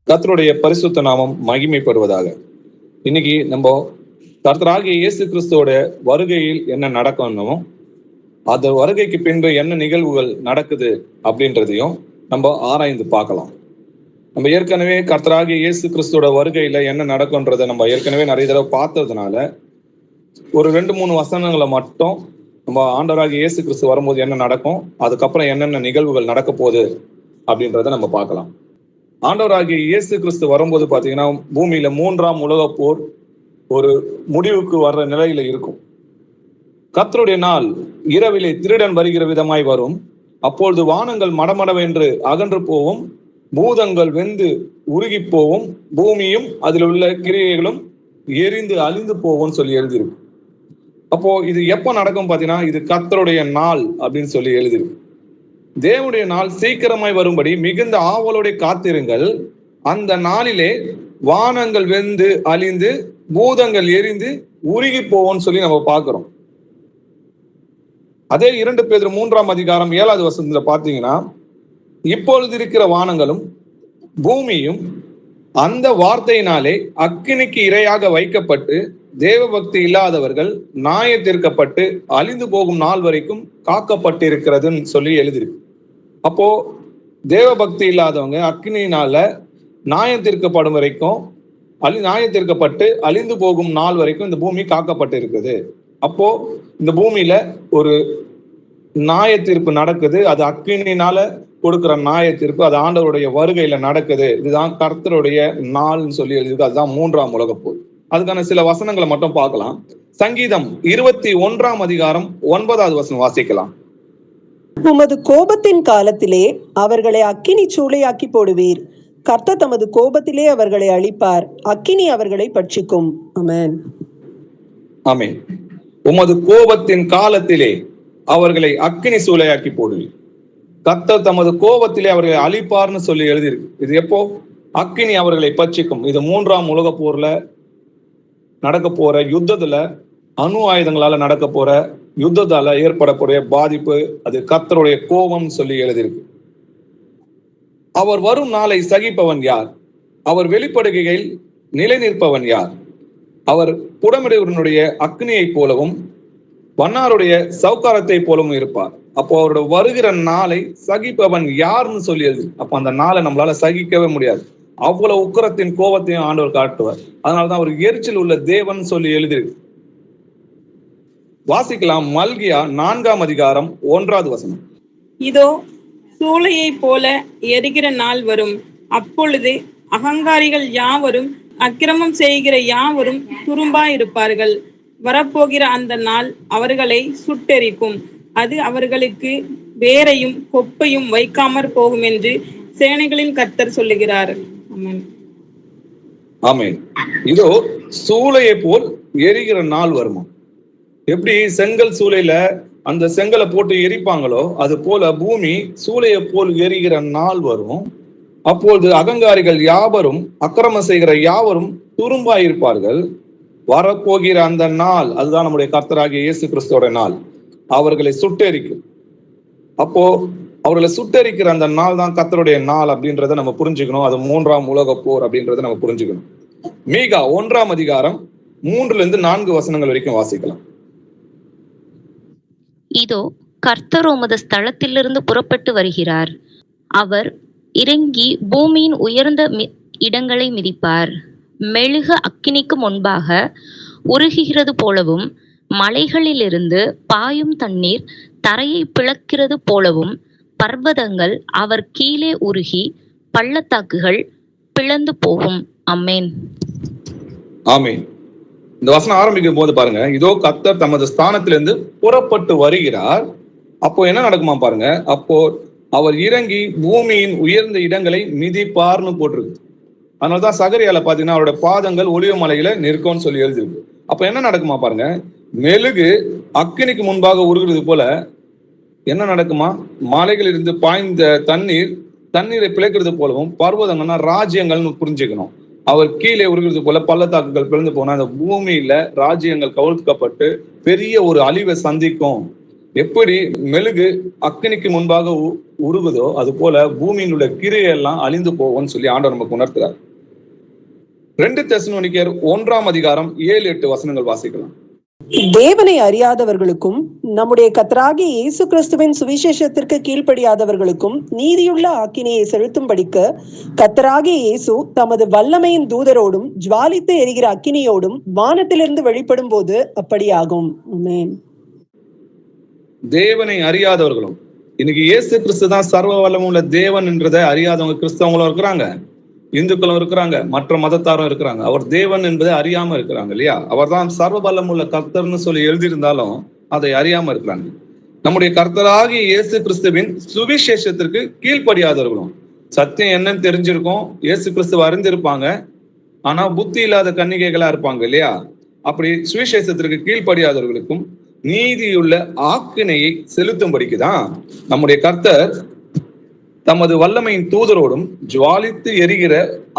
கர்த்தருடைய பரிசுத்த நாமம் மகிமைப்படுவதாக. இன்னைக்கு நம்ம கர்த்தராகிய இயேசு கிறிஸ்துவோட வருகையில் என்ன நடக்கணுமோ அந்த வருகைக்கு பின்பு என்ன நிகழ்வுகள் நடக்குது அப்படின்றதையும் நம்ம ஆராய்ந்து பார்க்கலாம். நம்ம ஏற்கனவே கர்த்தராகிய இயேசு கிறிஸ்துவோட வருகையில என்ன நடக்கும்ன்றதை நம்ம ஏற்கனவே நிறைய தடவை பார்த்ததுனால ஒரு 2-3 வசனங்களை மட்டும் நம்ம ஆண்டவராகிய இயேசு கிறிஸ்து வரும்போது என்ன நடக்கும், அதுக்கப்புறம் என்னென்ன நிகழ்வுகள் நடக்க போகுது அப்படின்றத நம்ம பார்க்கலாம். ஆண்டவராகிய இயேசு கிறிஸ்து வரும்போது பாத்தீங்கன்னா பூமியில 3ஆம் உலகப் போர் ஒரு முடிவுக்கு வர்ற நிலையில இருக்கும். கர்த்தருடைய நாள் இரவிலே திருடன் வருகிற விதமாய் வரும். அப்பொழுது வானங்கள் மடமடவென்று அகன்று போவும், பூதங்கள் வெந்து உருகி போவும், பூமியும் அதில் உள்ள கிரியைகளும் எரிந்து அழிந்து போவும் சொல்லி எழுதியிருக்கு. அப்போ இது எப்ப நடக்கும் பாத்தீங்கன்னா இது கர்த்தருடைய நாள் அப்படின்னு சொல்லி எழுதியிருக்கு. தேவனுடைய நாள் சீக்கிரமாய் வரும்படி மிகுந்த ஆவலோட காத்திருங்கள். அந்த நாளிலே வானங்கள் வெந்து அழிந்து பூதங்கள் எரிந்து உருகி போவோம்னு சொல்லி நம்ம பார்க்கிறோம். அதே 2 பேதுரு 3ஆம் அதிகாரம் 7வது வசனத்துல பாத்தீங்கன்னா, இப்பொழுது இருக்கிற வானங்களும் பூமியும் அந்த வார்த்தையினாலே அக்கினிக்கு இரையாக வைக்கப்பட்டு தேவ பக்தி இல்லாதவர்கள் நியாயத்தீர்க்கப்பட்டு அழிந்து போகும் நாள் வரைக்கும் காக்கப்பட்டிருக்கிறதுன்னு சொல்லி எழுதிருக்கு. அப்போ தேவ பக்தி இல்லாதவங்க அக்னியினால நியாயத்தீர்க்கப்படும் வரைக்கும் நியாயத்தீர்க்கப்பட்டு அழிந்து போகும் நாள் வரைக்கும் இந்த பூமி காக்கப்பட்டு இருக்குது. அப்போ இந்த பூமியில ஒரு நியாயத்தீர்ப்பு நடக்குது. அது அக்னியினால கொடுக்கிற நியாயத்தீர்ப்பு அது ஆண்டவருடைய வருகையில நடக்குது. இதுதான் கர்த்தருடைய நாள்னு சொல்லி எழுதிருக்கு. அதுதான் 3ஆம் உலகப் போர். அதுக்கான சில வசனங்களை மட்டும் பார்க்கலாம். சங்கீதம் 21ஆம் அதிகாரம் 9வது வசனம் வாசிக்கலாம். உமது கோபத்தின் காலத்திலே அவர்களை அக்கினி சூளையாக்கி போடுவீர். கர்த்தர் தமது கோபத்திலே அவர்களை அழிப்பார். அக்கினி அவர்களை பட்சிக்கும். ஆமென். ஆமென். உமது கோபத்தின் காலத்திலே அவர்களை அக்கினி சூளையாக்கி போடுவீர். கர்த்தர் தமது கோபத்திலே அவர்களை அழிப்பார்னு சொல்லி எழுதியிருக்கு. இது எப்போ? அக்கினி அவர்களை பட்சிக்கும். இது 3ஆம் உலக போர்ல நடக்க போற யுத்தத்துல அணு ஆயுதங்களால நடக்க போற யுத்தத்தால ஏற்படக்கூடிய பாதிப்பு அது கர்த்தருடைய கோபம் சொல்லி எழுதியிருக்கு. அவர் வரும் நாளை சகிப்பவன் யார்? அவர் வெளிப்படுகையில் நிலை நிற்பவன் யார்? அவர் புடமிடுவனுடைய அக்னியை போலவும் வண்ணாருடைய சவுக்காரத்தை போலவும் இருப்பார். அப்போ அவரோட வருகிற நாளை சகிப்பவன் யாருன்னு சொல்லி எழுது. அப்ப அந்த நாளை நம்மளால சகிக்கவே முடியாது. அவ்வளவு உக்கிரத்தின் கோபத்தையும் ஆண்டவர் காட்டுவார். அதனாலதான் அவர் எரிச்சல் உள்ள தேவன் சொல்லி எழுதியிருக்கு. வாசிக்கலாம். மல்கியா 4ஆம் அதிகாரம் 1வது வசனம். இதோ சூளையை போல எரிகிற நாள் வரும். அப்பொழுது அகங்காரிகள் யாவரும் அக்கிரமம் செய்கிற யாவரும் துரும்பாயிருப்பார்கள். வரப்போகிற அந்த நாள் அவர்களை சுட்டெரிக்கும். அது அவர்களுக்கு வேரையும் கொப்பையும் வைக்காமற் போகும் என்று சேனைகளின் கர்த்தர் சொல்லுகிறார். ஆமென். ஆமென். இதோ சூளையை போல் எரிகிற நாள் வருமா? எப்படி செங்கல் சூளையில அந்த செங்கலை போட்டு எரிப்பாங்களோ அது போல பூமி சூளையை போல் எரிகிற நாள் வரும். அப்பொழுது அகங்காரிகள் யாவரும் அக்கிரமம் செய்கிற யாவரும் துரும்பாயிருப்பார்கள். வரப்போகிற அந்த நாள் அதுதான் நம்முடைய கர்த்தராகிய இயேசு கிறிஸ்துவோட நாள். அவர்களை சுட்டெரிக்கும். அப்போ அவர்களை சுட்டெரிக்கிற அந்த நாள் தான் கர்த்தருடைய நாள் அப்படின்றத நம்ம புரிஞ்சுக்கணும். அது 3ஆம் உலக போர் அப்படின்றத நம்ம புரிஞ்சுக்கணும். மீகா 1ஆம் அதிகாரம் 3லிருந்து 4 வசனங்கள் வரைக்கும் வாசிக்கலாம். இதோ கர்த்தர் உமது ஸ்தலத்திலிருந்து புறப்பட்டு வருகிறார். அவர் இறங்கி பூமியின் உயர்ந்த இடங்களை மிதிப்பார். மெழுகு அக்கினிக்கு முன்பாக உருகுகிறது போலவும் மலைகளிலிருந்து பாயும் தண்ணீர் தரையை பிளக்கிறது போலவும் பர்வதங்கள் அவர் கீழே உருகி பள்ளத்தாக்குகள் பிளந்து போகும். ஆமென். ஆமென். இந்த வசனம் ஆரம்பிக்கும் போது பாருங்க, இதோ கர்த்தர் தமது ஸ்தானத்திலிருந்து புறப்பட்டு வருகிறார். அப்போ என்ன நடக்குமா பாருங்க. அப்போ அவர் இறங்கி பூமியின் உயர்ந்த இடங்களை மிதிப்பார்னு போட்டிருக்கு. அதனாலதான் சகரியால பாத்தீங்கன்னா அவருடைய பாதங்கள் ஒலிவ மலையில நிற்கும்னு சொல்லி எழுதிருக்கு. அப்ப என்ன நடக்குமா பாருங்க. மெழுகு அக்கினிக்கு முன்பாக உருகிறது போல என்ன நடக்குமா? மலைகளிலிருந்து பாய்ந்த தண்ணீரை பிழைக்கிறது போலவும் பர்வதங்கள்னா ராஜ்யங்கள்னு புரிஞ்சுக்கணும். அவர் கீழே உருகிறது போல பள்ளத்தாக்குகள் பிறந்து போனா அந்த பூமியில ராஜ்யங்கள் கவிழ்க்கப்பட்டு பெரிய ஒரு அழிவை சந்திக்கும். எப்படி மெழுகு அக்கினிக்கு முன்பாக உருகுதோ அது போல பூமியில் உள்ள கிரியெல்லாம் அழிந்து போகும்னு சொல்லி ஆண்டவர் நமக்கு உணர்த்துறார். 2 தெசலோனிக்கேயர் 1:7-8 வசனங்கள் வாசிக்கலாம். தேவனை அறியாதவர்களுக்கும் நம்முடைய கர்த்தராகிய இயேசு கிறிஸ்துவின் சுவிசேஷத்திற்கு கீழ்ப்படியாதவர்களுக்கும் நீதியுள்ள ஆக்கினையை செலுத்தும்படிக்கு கர்த்தராகிய இயேசு தமது வல்லமையின் தூதரோடும் ஜுவாலித்து எரிகிற அக்கினியோடும் வானத்திலிருந்து வெளிப்படும் போது அப்படியாகும். ஆமென். தேவனை அறியாதவர்களும், இன்னைக்கு இயேசு கிறிஸ்து தான் சர்வ வல்லமுள்ள தேவன் என்றதை அறியாதவங்க கிறிஸ்தவங்களும் இருக்கிறாங்க, இந்துக்களும் இருக்கிறாங்க, மற்ற மதத்தாரும் இருக்கிறாங்க. அவர் தேவன் என்பதை அறியாம இருக்கிறாங்க இல்லையா? அவர் தான் சர்வ வல்லமுள்ள கர்த்தர்னு சொல்லி எழுதியிருந்தாலும் அதை அறியாம இருக்கிறாங்க. நம்முடைய கர்த்தராகிய இயேசு கிறிஸ்துவின் சுவிசேஷத்திற்கு கீழ்ப்படியாதவர்களும், சத்தியம் என்னன்னு தெரிஞ்சிருக்கும், இயேசு கிறிஸ்துவ அறிந்திருப்பாங்க, ஆனா புத்தி இல்லாத கன்னிகைகளா இருப்பாங்க இல்லையா? அப்படி சுவிசேஷத்திற்கு கீழ்ப்படியாதவர்களுக்கும் நீதியுள்ள ஆக்கினையை செலுத்தும்படிக்குதான் நம்முடைய கர்த்தர் தமது வல்லமையின் தூதரோடும் ஜுவாலித்து எரிகிற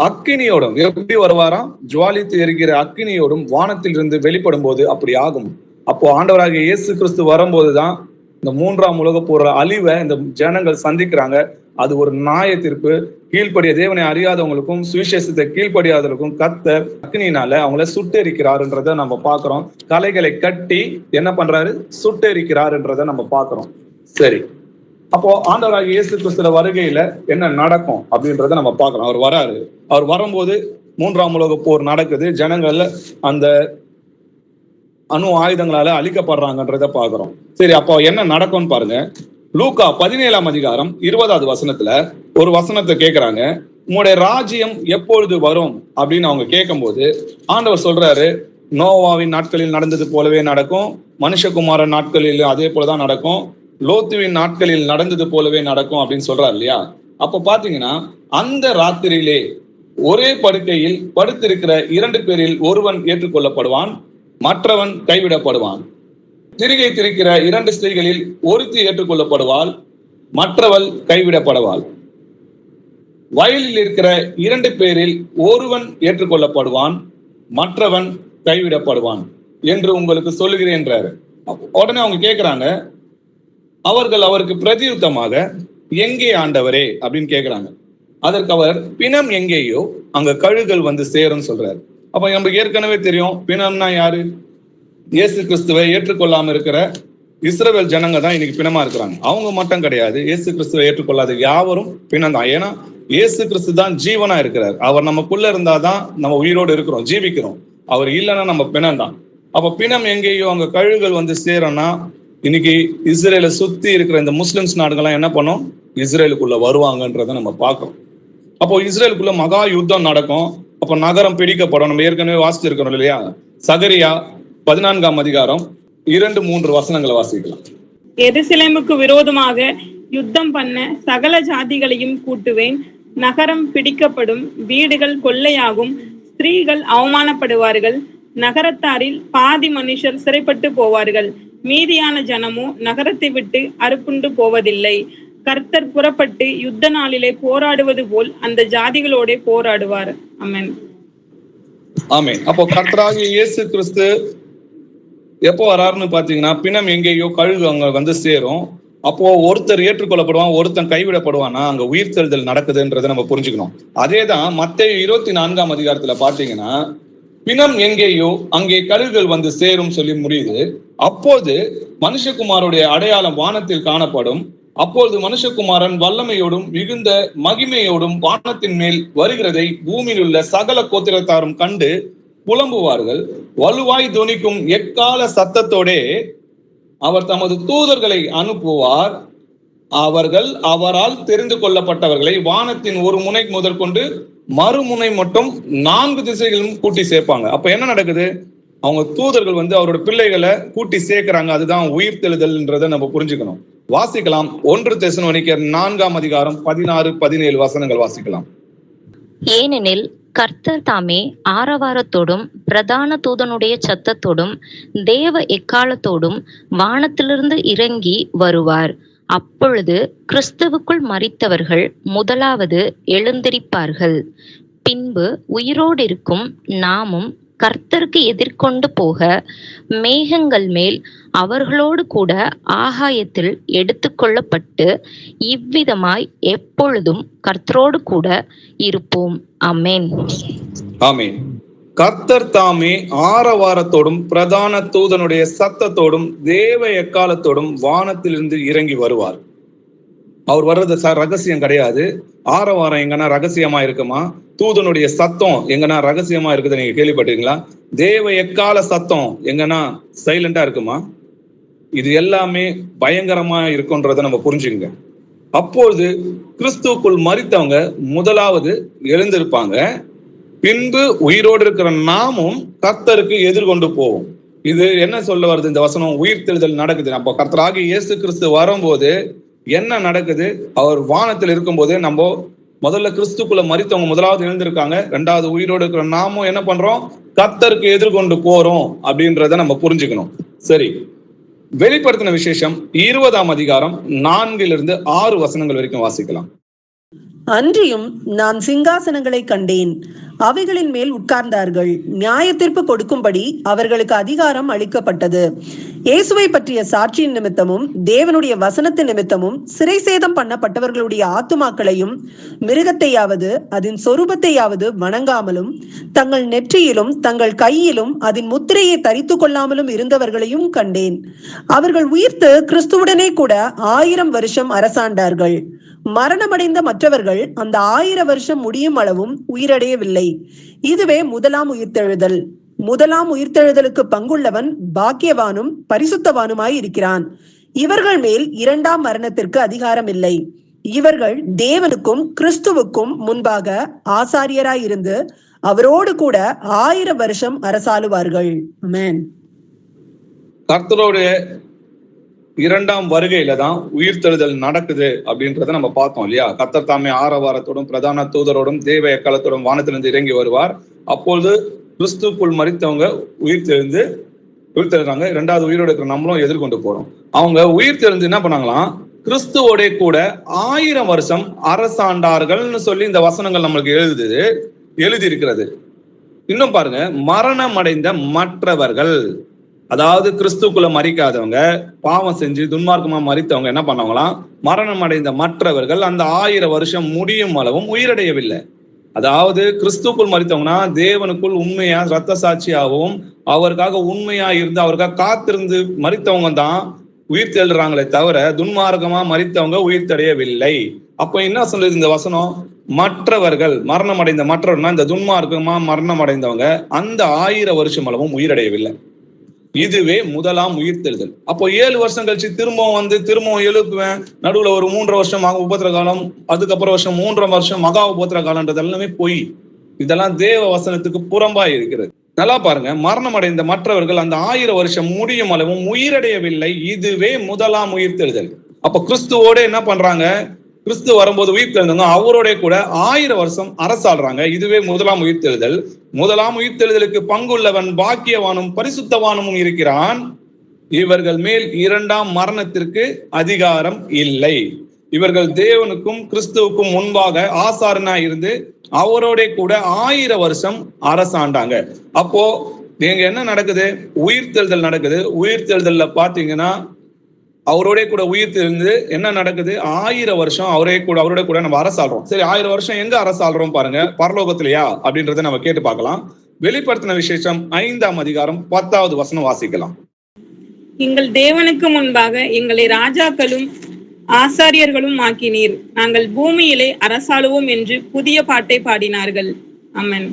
அக்கினியோடும், எப்படி வருவாராம்? ஜுவாலித்து எரிகிற அக்கினியோடும் வானத்தில் இருந்து வெளிப்படும் போது அப்படி ஆகும். அப்போ ஆண்டவராகிய இயேசு கிறிஸ்து வரும்போதுதான் இந்த 3ஆம் உலக போற அழிவை இந்த ஜனங்கள் சந்திக்கிறாங்க. அது ஒரு நியாய தீர்ப்பு. கீழ்ப்படிய தேவனை அறியாதவங்களுக்கும் சுவிசேஷத்தை கீழ்ப்படியாதவர்களுக்கும் கர்த்தர் அக்னியினால அவங்கள சுட்டெரிக்கிறாருன்றத நம்ம பாக்குறோம். கலைகளை கட்டி என்ன பண்றாரு? சுட்டெரிக்கிறாருன்றத நம்ம பாக்குறோம். சரி, அப்போ ஆண்டவராகிய இயேசு கிறிஸ்துவ வருகையில என்ன நடக்கும் அப்படின்றத நம்ம பாக்குறோம். அவர் வராரு. அவர் வரும்போது 3ஆம் உலக போர் நடக்குது. ஜனங்கள்ல அந்த அணு ஆயுதங்களால அழிக்கப்படுறாங்கன்றத பாக்குறோம். சரி, அப்போ என்ன நடக்கும்னு பாருங்க. லூக்கா 17ஆம் அதிகாரம் 20வது வசனத்துல ஒரு வசனத்தை கேட்கிறாங்க. உங்களுடைய ராஜ்யம் எப்பொழுது வரும் அப்படின்னு அவங்க கேட்கும்போது ஆண்டவர் சொல்றாரு, நோவாவின் நாட்களில் நடந்தது போலவே நடக்கும், மனுஷகுமாரன் நாட்களில் அதே போலதான் நடக்கும், லோத்துவின் நாட்களில் நடந்தது போலவே நடக்கும் அப்படின்னு சொல்றாரு இல்லையா? அப்ப பாத்தீங்கன்னா அந்த ராத்திரியிலே ஒரே படுக்கையில் படுத்திருக்கிற 2 பேரில் ஒருவன் ஏற்றுக்கொள்ளப்படுவான், மற்றவன் கைவிடப்படுவான். திரிகை திரிக்கிற 2 ஸ்திரீகளில் ஒருத்தி ஏற்றுக்கொள்ளப்படுவாள், மற்றவள் கைவிடப்படுவாள். வயலில் இருக்கிற 2 பேரில் ஒருவன் ஏற்றுக்கொள்ளப்படுவான், மற்றவன் கைவிடப்படுவான் என்று உங்களுக்கு சொல்லுகிறேன்றாரு. உடனே அவங்க கேட்கிறாங்க, அவர்கள் அவருக்கு பிரதியுத்தமாக, எங்கே ஆண்டவரே அப்படின்னு கேட்கிறாங்க. அதற்கு அவர், பிணம் எங்கேயோ அங்க கழுகுகள் வந்து சேரும் சொல்றாரு. அப்ப நமக்கு ஏற்கனவே தெரியும், பிணம்னா யாரு? இயேசு கிறிஸ்துவை ஏற்றுக்கொள்ளாம இருக்கிற இஸ்ரவேல் ஜனங்க தான் இன்னைக்கு பிணமா இருக்கிறாங்க. அவங்க மட்டும் கிடையாது, இயேசு கிறிஸ்துவை ஏற்றுக்கொள்ளாத யாவரும் பிணம் தான். ஏன்னா இயேசு கிறிஸ்து தான் ஜீவனா இருக்கிறார். அவர் நமக்குள்ள இருந்தாதான் நம்ம உயிரோடு இருக்கிறோம், ஜீவிக்கிறோம். அவர் இல்லைன்னா நம்ம பிணம் தான். அப்ப பிணம் எங்கேயோ அங்க கழுகுகள் வந்து சேரனா, இன்னைக்கு இஸ்ரேலை சுத்தி இருக்கிற இந்த முஸ்லிம்ஸ் நாடுகள்லாம் என்ன பண்ணும்? இஸ்ரேலுக்குள்ள வருவாங்கன்றதை நம்ம பார்க்கிறோம். அப்போ இஸ்ரேலுக்குள்ள மகா யுத்தம் நடக்கும். அப்ப நகரம் பிடிக்கப்படும். நம்ம ஏற்கனவே வாசிச்சிருக்கிறோம் இல்லையா? சகரியா 14ஆம் அதிகாரம் 2-3 வசனங்களை வாசிக்கலாம். எருசலேமுக்கு விரோதமாக யுத்தம் பண்ண சகல ஜாதிகளையும் கூட்டுவேன். நகரம் பிடிக்கப்படும், வீடுகள் கொள்ளையாகும், ஸ்திரீகள் அவமானப்படுவார்கள், நகரத்தாரில் பாதி மனுஷர் சிறைப்பட்டு போவார்கள், மீதியான ஜனமோ நகரத்தை விட்டு அறுப்புண்டு போவதில்லை. கர்த்தர் புறப்பட்டு யுத்த நாளிலே போராடுவது போல் அந்த ஜாதிகளோட போராடுவார். ஆமென். ஆமென். அப்போ கர்த்தராகிய இயேசு கிறிஸ்து எப்போ வராருன்னு பாத்தீங்கன்னா, பிணம் எங்கேயோ கழுகு அங்க வந்து சேரும். அப்போ ஒருத்தர் ஏற்றுக்கொள்ளப்படுவான், ஒருத்தன் கைவிடப்படுவானா, அங்க உயிர்த்தெழுதல் நடக்குதுன்றதை நம்ம புரிஞ்சுக்கணும். அதேதான் மத்தேயு 24ஆம் அதிகாரத்துல பாத்தீங்கன்னா, பிணம் எங்கேயோ அங்கே கழுகுகள் வந்து சேரும் சொல்லி முடியுது. அப்போது மனுஷகுமாரோடைய அடையாளம் வானத்தில் காணப்படும். அப்பொழுது மனுஷகுமாரன் வல்லமையோடும் மிகுந்த மகிமையோடும் வானத்தின் மேல் வருகிறதை பூமியில் உள்ள சகல கோத்திரத்தாரும் கண்டு புலம்புவார்கள். வலுவாய் துணிக்கும் எக்கால சத்தத்தோடே அவர் தமது தூதர்களை அனுப்புவார். அவர்கள் அவரால் தெரிந்து கொள்ளப்பட்டவர்களை வானத்தின் ஒரு முனை முதற்கொண்டு மறுமுனை மட்டும் 4 திசைகளும் கூட்டி சேர்ப்பாங்க. அப்ப என்ன நடக்குது? அவங்க தூதர்கள் வந்து அவரோட பிள்ளைகளை கூட்டி சேர்க்கிறாங்க. அதுதான் உயிர்த்தெழுதல்ன்றதை நம்ம புரிஞ்சுக்கணும். வாசிக்கலாம். 1 தெசலோனிக்கேயர் 4ஆம் அதிகாரம் 16-17 வசனங்கள் வாசிக்கலாம். ஏனெனில் கர்த்தர் தாமே ஆரவாரத்தோடும் பிரதான தூதனுடைய சத்தத்தோடும் தேவ எக்காலத்தோடும் வானத்திலிருந்து இறங்கி வருவார். அப்பொழுது கிறிஸ்துவுக்குள் மரித்தவர்கள் முதலாவது எழுந்திருப்பார்கள். பின்பு உயிரோடு இருக்கும் நாமும் கர்த்தருக்கு எதிர்கொண்டு போக மேகங்கள் மேல் அவர்களோடு கூட ஆகாயத்தில் எடுத்துக்கொள்ளப்பட்டு இவ்விதமாய் எப்பொழுதும் கர்த்தரோடு கூட இருப்போம். ஆமென். ஆமென். கர்த்தர் தாமே ஆரவாரத்தோடும் பிரதான தூதனுடைய சத்தத்தோடும் தேவ எக்காலத்தோடும் வானத்திலிருந்து இறங்கி வருவார். அவர் வர்றது ரகசியம் கிடையாது. ஆரவாரம் எங்கன்னா ரகசியமா இருக்குமா? தூதனுடைய சத்தம் எங்கன்னா ரகசியமா இருக்குது. நீங்க கேள்விப்பட்டீங்களா? தேவ எக்கால சத்தம் எங்கன்னா சைலண்டா இருக்குமா? இது எல்லாமே பயங்கரமா இருக்குன்றத நம்ம புரிஞ்சுங்க. அப்பொழுது கிறிஸ்துவுக்குள் மரித்தவங்க முதலாவது எழுந்திருப்பாங்க. பின்பு உயிரோடு இருக்கிற நாமும் கர்த்தருக்கு எதிர்கொண்டு போவோம். இது என்ன சொல்ல வருது இந்த வசனம்? உயிர்த்தெழுதல் நடக்குது. அப்போ கர்த்தராகிய இயேசு கிறிஸ்து வரும்போது என்ன நடக்குது? அவர் வானத்தில் இருக்கும்போது நம்ம முதல்ல கிறிஸ்துக்குள்ள மரித்தவங்க முதலாவது எழுந்திருக்காங்க. ரெண்டாவது உயிரோடு இருக்கிற நாமும் என்ன பண்றோம்? கர்த்தருக்கு எதிர்கொண்டு போறோம் அப்படின்றத நம்ம புரிஞ்சுக்கணும். சரி, வெளிப்படுத்தின விசேஷம் 20ஆம் அதிகாரம் 4 - 6 வசனங்கள் வரைக்கும் வாசிக்கலாம். அன்றியும் நான் சிங்காசனங்களை கண்டேன், அவைகளின் மேல் உட்கார்ந்தார்கள். நியாய தீர்ப்பு கொடுக்கும்படி அவர்களுக்கு அதிகாரம் அளிக்கப்பட்டது. இயேசுவை பற்றிய சாட்சியின் நிமித்தமும் தேவனுடைய வசனத்தின் நிமித்தமும் சிறை சேதம் பண்ணப்பட்டவர்களுடைய ஆத்துமாக்களையும் மிருகத்தையாவது அதன் சொரூபத்தையாவது வணங்காமலும் தங்கள் நெற்றியிலும் தங்கள் கையிலும் அதன் முத்திரையை தரித்து கொள்ளாமலும் இருந்தவர்களையும் கண்டேன். அவர்கள் உயிர்த்து கிறிஸ்துவுடனே கூட 1000 வருஷம் அரசாண்டார்கள். மரணமடைந்த மற்றவர்கள் அந்த 1000 வருஷம் முடியும் அளவும் உயிரடையவில்லை. இதுவே முதலாம் உயிர்த்தெழுதல். முதலாம் உயிர்த்தெழுதலுக்கு பங்குள்ளவன் பாக்கியவானும் பரிசுத்தவானுமாய் இருக்கிறான். இவர்கள் மேல் 2ஆம் மரணத்திற்கு அதிகாரம் இல்லை. இவர்கள் தேவனுக்கும் கிறிஸ்துவுக்கும் முன்பாக ஆசாரியராயிருந்து அவரோடு கூட 1000 வருஷம் அரசாளுவார்கள். ஆமென். கர்த்தருடைய 2ஆம் வருகையில தான் உயிர்த்தெழுதல் நடக்குது அப்படின்றத நம்ம பார்த்தோம் இல்லையா? கர்த்தர் தாமே ஆரவாரத்தோடும் பிரதான தூதரோடும் தேவ எக்காலத்தோடும் வானத்திலிருந்து இறங்கி வருவார். அப்பொழுது கிறிஸ்துக்குள் மரித்தவங்க உயிர்த்தெழுறாங்க. 2வது உயிரோடு இருக்கிற நம்மளும் எதிர்கொண்டு போறோம். அவங்க உயிர்த்தெழுந்து என்ன பண்ணாங்களாம்? கிறிஸ்துவோட கூட 1000 வருஷம் அரசாண்டார்கள்னு சொல்லி இந்த வசனங்கள் நம்மளுக்கு எழுதி இருக்கிறது. இன்னும் பாருங்க, மரணம் அடைந்த மற்றவர்கள், அதாவது கிறிஸ்துக்குள்ள மரிக்காதவங்க, பாவம் செஞ்சு துன்மார்க்கமா மரித்தவங்க என்ன பண்ணவங்களாம்? மரணம் அடைந்த மற்றவர்கள் அந்த 1000 வருஷம் முடியும் அளவும் உயிரடையவில்லை. அதாவது கிறிஸ்துக்குள் மரித்தவங்கன்னா தேவனுக்குள் உண்மையா ரத்த சாட்சியாகவும் அவருக்காக உண்மையா இருந்து அவருக்காக காத்திருந்து மரித்தவங்க தான் உயிர் தெழுறாங்களே தவிர துன்மார்க்கமா மரித்தவங்க உயிர் தடையவில்லை. அப்ப என்ன சொல்லுது இந்த வசனம்? மற்றவர்கள், மரணம் அடைந்த மற்றவர்கள்னா இந்த துன்மார்க்கமா மரணம் அடைந்தவங்க அந்த 1000 வருஷம் அளவும் உயிரடையவில்லை. இதுவே முதலாம் உயிர்த்தெழுதல். அப்போ 7 வருஷம் கழிச்சு திரும்பவும் எழுப்புவேன். நடுவுல ஒரு 3 வருஷம் உபத்திர காலம், அதுக்கப்புறம் வருஷம் 3 வருஷம் மகா உபத்திர காலம்ன்றது எல்லாமே பொய். இதெல்லாம் தேவ வசனத்துக்கு புறம்பாய் இருக்கிறது. நல்லா பாருங்க, மரணம் அடைந்த மற்றவர்கள் அந்த 1000 வருஷம் முடியும் அளவும் உயிரடையவில்லை. இதுவே முதலாம் உயிர்த்தெழுதல். அப்ப கிறிஸ்துவோட என்ன பண்றாங்க? கிறிஸ்து வரும்போது உயிர்த்தெழுந்தவங்க அவரோட கூட 1000 வருஷம் அரசாடுறாங்க. இதுவே முதலாம் உயிர்த்தெழுதல். முதலாம் உயிர்த்தெழுதலுக்கு பங்குள்ளவன் பாக்கியவானும் பரிசுத்தவானும் இருக்கிறான். இவர்கள் மேல் 2ஆம் மரணத்திற்கு அதிகாரம் இல்லை. இவர்கள் தேவனுக்கும் கிறிஸ்துவுக்கும் முன்பாக ஆசாரனா இருந்து அவரோட கூட 1000 வருஷம் அரசாண்டாங்க. அப்போ நீங்க என்ன நடக்குது? உயிர்த்தெழுதல் நடக்குது. உயிர்த்தெழுதல்ல பாத்தீங்கன்னா அவரோட கூட உயிர் தெரிந்து என்ன நடக்குது? 1000 வருஷம் அவரோட கூட நம்ம அரசாடுறோம். சரி, 1000 வருஷம் எங்க அரசாடுறோம் பாருங்க? பரலோகத்திலையா அப்படின்றத நம்ம கேட்டு பார்க்கலாம். வெளிப்படுத்தின விசேஷம் 5ஆம் அதிகாரம் 10வது வசனம் வாசிக்கலாம். எங்கள் தேவனுக்கு முன்பாக எங்களை ராஜாக்களும் ஆசாரியர்களும் ஆக்கினீர், நாங்கள் பூமியிலே அரசாளுவோம் என்று புதிய பாட்டை பாடினார்கள். ஆமென்.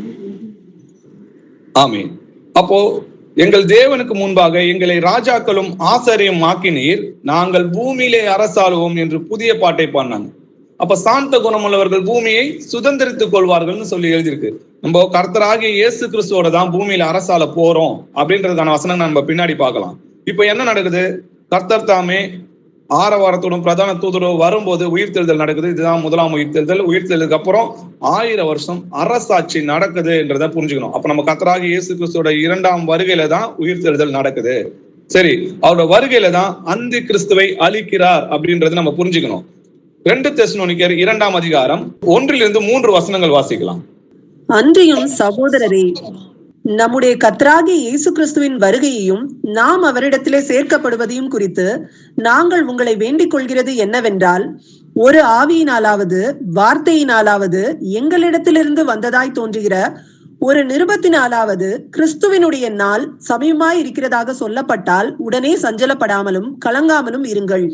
ஆமென். அப்போ எங்கள் தேவனுக்கு முன்பாக எங்களை ராஜாக்களும் ஆசாரியும் ஆக்கினீர், நாங்கள் பூமியிலே அரசாளுவோம் என்று புதிய பாட்டை பாடினாங்க. அப்ப சாந்த குணமுள்ளவர்கள் பூமியை சுதந்திரித்துக் கொள்வார்கள்னு சொல்லி எழுதியிருக்கு. நம்ம கர்த்தராகிய இயேசு கிறிஸ்துவோட தான் பூமியில அரசால போறோம் அப்படின்றதுக்கான வசனம் நம்ம பின்னாடி பார்க்கலாம். இப்ப என்ன நடக்குது? கர்த்தர் தாமே ஆரவாரத்தோடும் பிரதான தூதரோடு வரும்போது உயிர்த்தெழுதல் நடக்குது. இதுதான் முதலாம் உயிர்த்தெழுதல். உயிர்த்தெழுதலுக்கு அப்புறம் 1000 வருஷம் அரசாட்சி நடக்குது என்றதை புரிஞ்சுக்கணும். அப்ப நம்ம கர்த்தராகிய இயேசு கிறிஸ்துவோட 2ஆம் வருகையில தான் உயிர்த்தெழுதல் நடக்குது. சரி, அவரோட வருகையில தான் அந்தி கிறிஸ்துவை அழிக்கிறார் அப்படின்றத நம்ம புரிஞ்சுக்கணும். 2 தெசலோனிக்கர் 2ஆம் அதிகாரம் 1 - 3 வசனங்கள் வாசிக்கலாம். அன்றியும் சகோதரரே, நம்முடைய கர்த்தராகிய இயேசு கிறிஸ்துவின் வருகையையும் நாம் அவரிடத்திலே சேர்க்கப்படுவதையும் குறித்து நாங்கள் உங்களை வேண்டிக் கொள்கிறது என்னவென்றால், ஒரு ஆவியினாலாவது வார்த்தையினாலாவது எங்களிடத்திலிருந்து வந்ததாய் தோன்றுகிற ஒரு நிருபத்தினாலாவது கிறிஸ்துவினுடைய நாள் சமயமாய் இருக்கிறதாக சொல்லப்பட்டால் உடனே சஞ்சலப்படாமலும் கலங்காமலும் இருங்கள்.